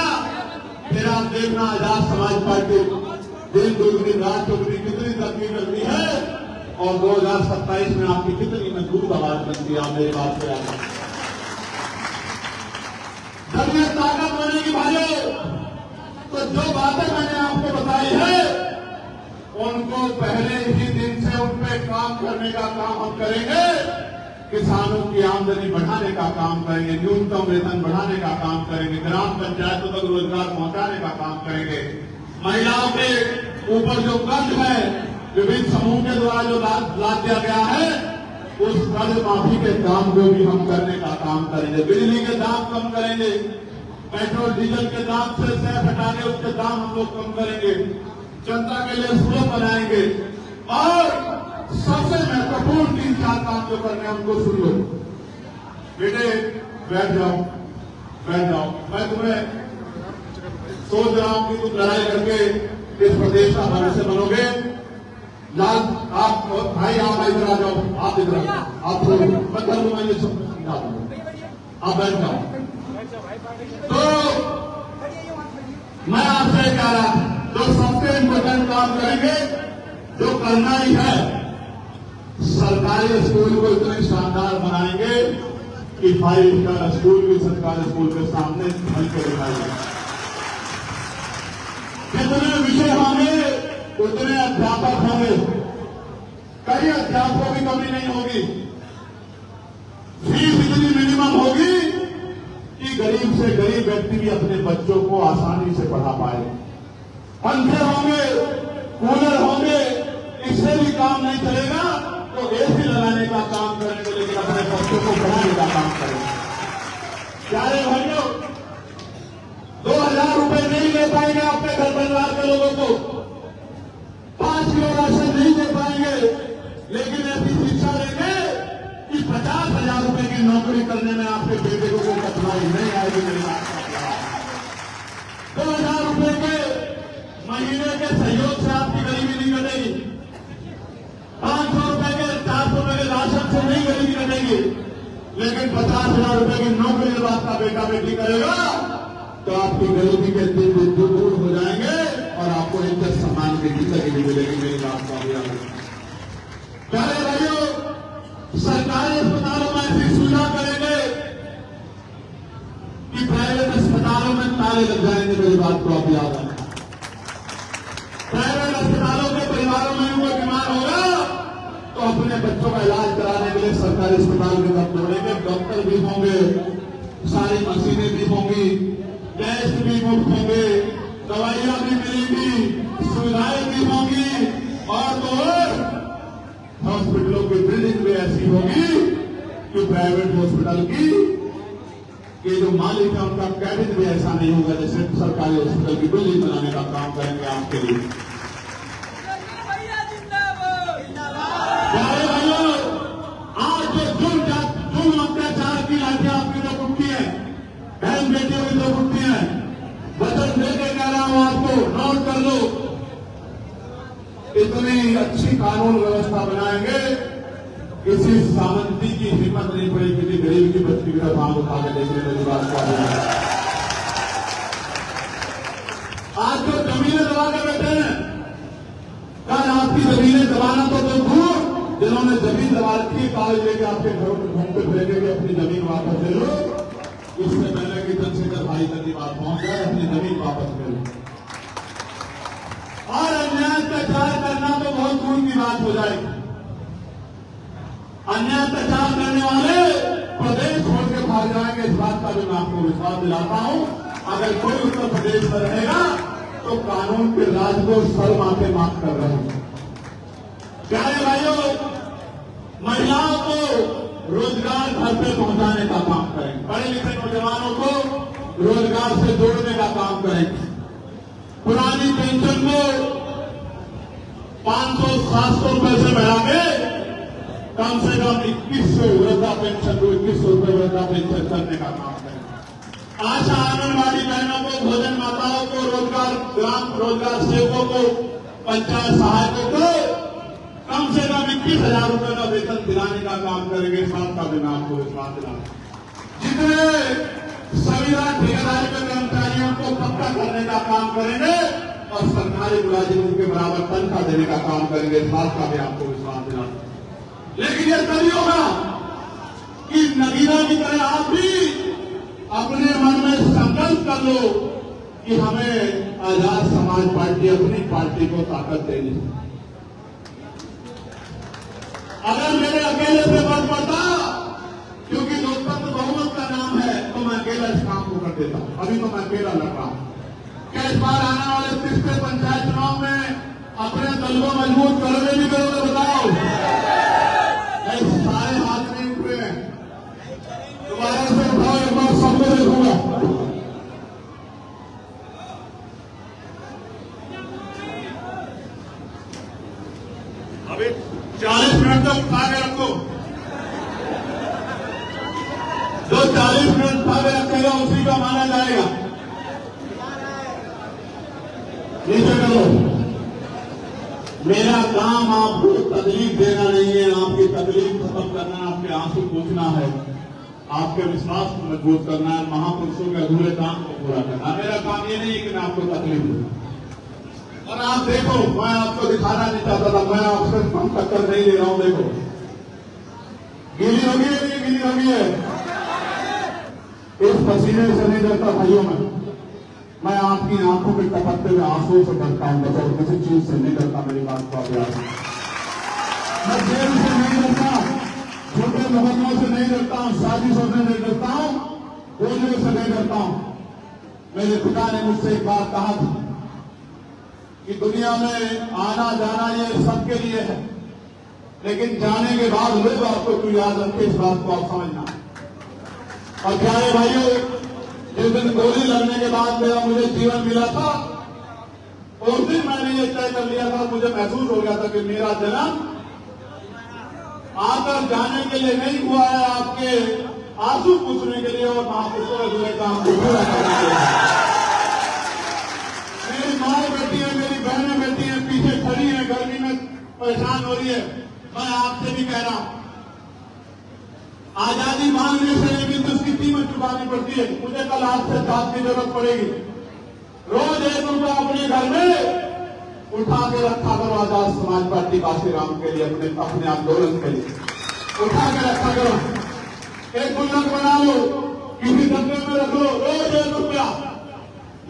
Speaker 1: फिर आप देखना आजाद समाज पार्टी दिन दुगनी रात चौगनी कितनी तरक्की करती है और 2027 में आपकी कितनी मजबूत आवाज बनती है। आप मेरी बात से आगे जब ये ताकत बनेगी भाइयों, तो जो बातें मैंने आपको बताई है उनको पहले ही दिन से उन पे काम करने का काम हम करेंगे। किसानों की आमदनी बढ़ाने का काम करेंगे, न्यूनतम वेतन बढ़ाने का काम करेंगे, ग्राम पंचायतों तक रोजगार पहुंचाने का काम करेंगे। महिलाओं के ऊपर जो कर्ज है विभिन्न समूह के द्वारा जो लाद दिया गया है उस कर्ज माफी के काम को भी हम करने का काम करेंगे। बिजली के दाम कम करेंगे, पेट्रोल डीजल के दाम से हटा के उसके दाम हम लोग कम करेंगे, जनता के लिए सुलभ बनाएंगे और सबसे महत्वपूर्ण 3-4 काम जो करने हैं उनको सुन लो। बेटे बैठ जाओ, बैठ जाओ। मैं तुम्हें सोच रहा हूं कि तुम लड़ाई करके इस प्रदेश का भविष्य बनोगे। आप भाई आप इधर आ जाओ, आप इधर आ जाओ, आप थोड़ी मतलब मैंने समझा दूंगा, आप बैठ जाओ। तो मैं आपसे कह रहा जो सबसे इम्पोर्टेंट काम करेंगे, जो करना ही है, सरकारी स्कूल को इतने शानदार बनाएंगे कि 5 स्टार स्कूल भी सरकारी स्कूल के सामने खल के दिखाएंगे। जितने विषय होंगे उतने अध्यापक होंगे, कई अध्यापकों की कमी नहीं होगी। फीस इतनी मिनिमम होगी कि गरीब से गरीब व्यक्ति भी अपने बच्चों को आसानी से पढ़ा पाए। पंखे होंगे, कूलर होंगे, इससे भी काम नहीं चलेगा तो एसी लगाने का काम करेंगे, लेकिन अपने बच्चों को पढ़ाने का काम करेंगे। प्यारे भाइयों, 2000 रुपए नहीं दे पाएंगे अपने घर परिवार के लोगों को, 5 किलो राशन नहीं दे पाएंगे, लेकिन ऐसी शिक्षा देंगे कि 50,000 रुपए की नौकरी करने में आपके बेटे को कोई कठिनाई नहीं आएगी। मेरी बात 2000 रुपए के महीने के सहयोग से आपकी गरीबी नहीं कटेगी, 500 रुपए के 400 रुपए के राशन से नहीं गरीबी कटेगी, लेकिन 50,000 रुपए की नौकरी जब आपका बेटा बेटी करेगा तो आपकी गरीबी के दिन दूर हो जाएंगे और आपको इज्जत सम्मान की जिंदगी मिलेगी। मेरी बात का प्यारे भाइयों, सरकारी अस्पतालों में ऐसी सुविधा करेंगे कि प्राइवेट अस्पतालों में ताले लग जाएंगे। मेरी बात को आप याद रखें। प्राइवेट अस्पतालों के परिवारों में कोई बीमार होगा तो अपने बच्चों का इलाज कराने के लिए सरकारी अस्पताल के तक जोड़ेंगे। डॉक्टर भी होंगे, सारी मशीनें भी होंगी, टेस्ट भी मुफ्त होंगे, दवाइयां भी मिलेंगी, सुविधाएं भी होंगी और तो हॉस्पिटलों की बिल्डिंग भी ऐसी होगी कि प्राइवेट हॉस्पिटल की ये जो मालिक है उनका कैबिन भी ऐसा नहीं होगा जैसे सरकारी हॉस्पिटल की बिल्डिंग बनाने का काम करेंगे आपके लिए। प्यारे भाइयों, आज जो जुल्म अत्याचार की लाठियां आपकी तरफ उठती है, बहन बेटियों की तरफ उठती है, वचन देकर कह रहा हूं आपको, नोट कर लो, इतनी अच्छी कानून व्यवस्था बनाएंगे किसी सामंती की हिम्मत नहीं पड़ेगी किसी गरीब की बच्ची की तरफ आंख उठा के देखने वाली बात का। आज जो जमीनें दबा कर बैठे हैं, कल आपकी जमीनें दबाना तो दूर, जिन्होंने जमीन दबा रखी है कागज लेके आपके घरों में घूमते फिरेंगे कि अपनी जमीन वापस ले लो। इससे पहले कि चंद्रशेखर भाई तक की बात पहुंच जाए, अपनी जमीन वापस ले लो। और अन्याय अत्याचार करना तो बहुत दूर की बात हो जाएगी। अन्याय अत्याचार करने वाले प्रदेश छोड़ के भाग जाएंगे, इस बात का भी मैं आपको विश्वास दिलाता हूं। अगर कोई उत्तर प्रदेश में रहेगा तो कानून के राज को सर माथे माफ कर रहे हैं। प्यारे भाइयों, महिलाओं को रोजगार घर पे पहुंचाने का काम करेंगे, पढ़े लिखे नौजवानों को रोजगार से जोड़ने का काम करेंगे। पुरानी पेंशन को 500-700 रुपए से बढ़ा के कम से कम 2100 वृद्धा पेंशन को 2100 रुपए वृद्धा पेंशन करने का काम करेंगे। आशा आंगनबाड़ी बहनों को, भोजन माताओं को, रोजगार ग्राम रोजगार सेवकों को, पंचायत सहायकों को कम से कम 21,000 रुपए का वेतन दिलाने का काम करेंगे। साथ का भी मैं आपको विश्वास दिलाऊंगा। जितने संविधान ठेकेदारी के कर्मचारियों को पक्का करने का काम करेंगे और सरकारी मुलाजिमों के बराबर तनख्वाह देने का काम करेंगे। साथ का भी आपको विश्वास दिलाऊंगा। लेकिन यह तभी होगा कि नगीना की तरह आप भी अपने मन में संकल्प कर लो कि हमें आजाद समाज पार्टी अपनी पार्टी को ताकत देनी है। अगर मेरे अकेले से बच पड़ता, क्योंकि लोकतंत्र बहुमत का नाम है, तो मैं अकेला इस काम को कर देता। अभी तो मैं अकेला लड़ रहा हूं। क्या इस बार आने वाले 30वें पंचायत चुनाव में अपने दल को मजबूत करोगे नहीं करोगे बताओ? सारे हाथ नहीं उठ रहे हैं, दोबारा से उठाओ, एक बार सबको देखूंगा। अभी 40 मिनट तक उठा के रखो। जो 40 मिनट उठा के रखेगा उसी का माना जाएगा। नीचे करो। मेरा काम आपको तकलीफ देना नहीं है, आपकी तकलीफ खत्म करना, आपके आंसू पूछना है, आपके विश्वास को मजबूत करना है, महापुरुषों के अधूरे काम को पूरा करना। मेरा काम ये नहीं है कि मैं आपको तकलीफ दूं। और आप देखो, मैं आपको दिखाना नहीं चाहता था, मैं आपसे कम टक्कर नहीं दे रहा हूं। देखो, गीली होगी है नहीं गीली होगी है? इस पसीने से नहीं डरता भाइयों मैं आपकी आंखों के टपकते हुए आंसू से डरता हूं, बस और किसी चीज से नहीं डरता। मेरी बात को अभ्यास, मैं जेल से नहीं डरता, छोटे मुकदमों से नहीं डरता हूं, साजिशों से नहीं डरता हूं, गोलियों से नहीं डरता हूं। मेरे पिता ने मुझसे एक बात कहा था कि दुनिया में आना जाना ये सबके लिए है, लेकिन जाने के बाद लोग आपको क्यों याद रखे, इस बात को आप समझना। और क्या है भाइयों, जिस दिन गोली लगने के बाद मेरा मुझे जीवन मिला था, उस दिन मैंने ये तय कर लिया था, मुझे महसूस हो गया था कि मेरा जन्म आकर जाने के लिए नहीं हुआ है, आपके आंसू पूछने के लिए और महापुरुषों के जुड़े काम को पूरा करने के लिए। मेरी माँ बेटी है, मेरी बहनें बेटी हैं, पीछे खड़ी है, गर्मी में परेशान हो रही है। मैं आपसे भी कह रहा हूं, आजादी मांगने से लेकिन तो उसकी कीमत चुकानी पड़ती है। मुझे कल आपसे साथ की जरूरत पड़ेगी। रोज 1 रुपया अपने घर में उठा के रखा करो आजाद समाज पार्टी काशीराम के लिए, अपने आंदोलन के लिए उठा के रखा करो। एक गुल्लक बना लो, किसी डब्बे में रख लो, रोज 1 रुपया।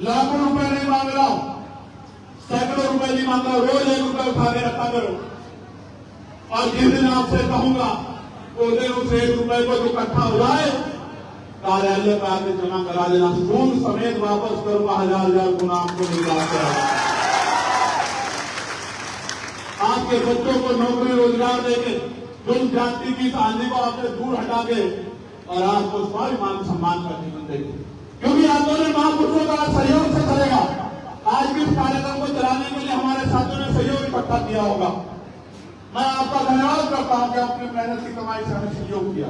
Speaker 1: लाखों रुपए नहीं मांग रहा हूं, सैकड़ों रुपए नहीं मांग रहा हूं, रोज 1 रुपया उठा के रखा करो। और जिस दिन आपसे कहूंगा उस दिन उस 1 रुपए को जो इकट्ठा हो जाए, कार्यालय पर आके जमा करा देना, सूद समेत वापस करूंगा, 1000 गुना आपको निकाल कर। आपके बच्चों को नौकरी रोजगार देके, जुल्म जाति की आंधी को आपसे दूर हटा के और आपको सारी मान सम्मान का जीवन देंगे, क्योंकि आंदोलन महापुरुषों का सहयोग से चलेगा। आज भी इस कार्यक्रम को चलाने के लिए हमारे साथियों ने सहयोग इकट्ठा किया होगा। मैं आपका धन्यवाद करता हूं कि आपने मेहनत की कमाई से हमें सहयोग किया,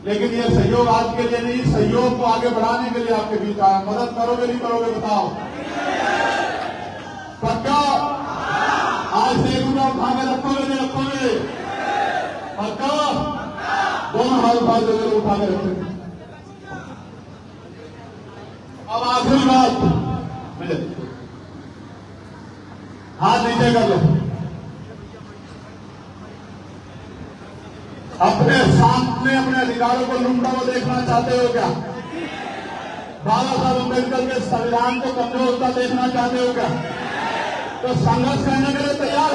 Speaker 1: लेकिन यह सहयोग आज के लिए नहीं, सहयोग को आगे बढ़ाने के लिए आपके बीच आया। मदद करोगे नहीं करोगे बताओ? पक्का? आज से 1 रुपया उठा के रखोगे नहीं रखोगे? पक्का? दोनों हाथ उठा के उठा के रखोगे। अब आखिरी बात, हाथ नीचे कर लो। अपने सामने अपने अधिकारों को लूटता हुआ देखना चाहते हो क्या? बाबा साहब अम्बेडकर के संविधान को कमजोर होता देखना चाहते हो क्या? तो संघर्ष करने के लिए तैयार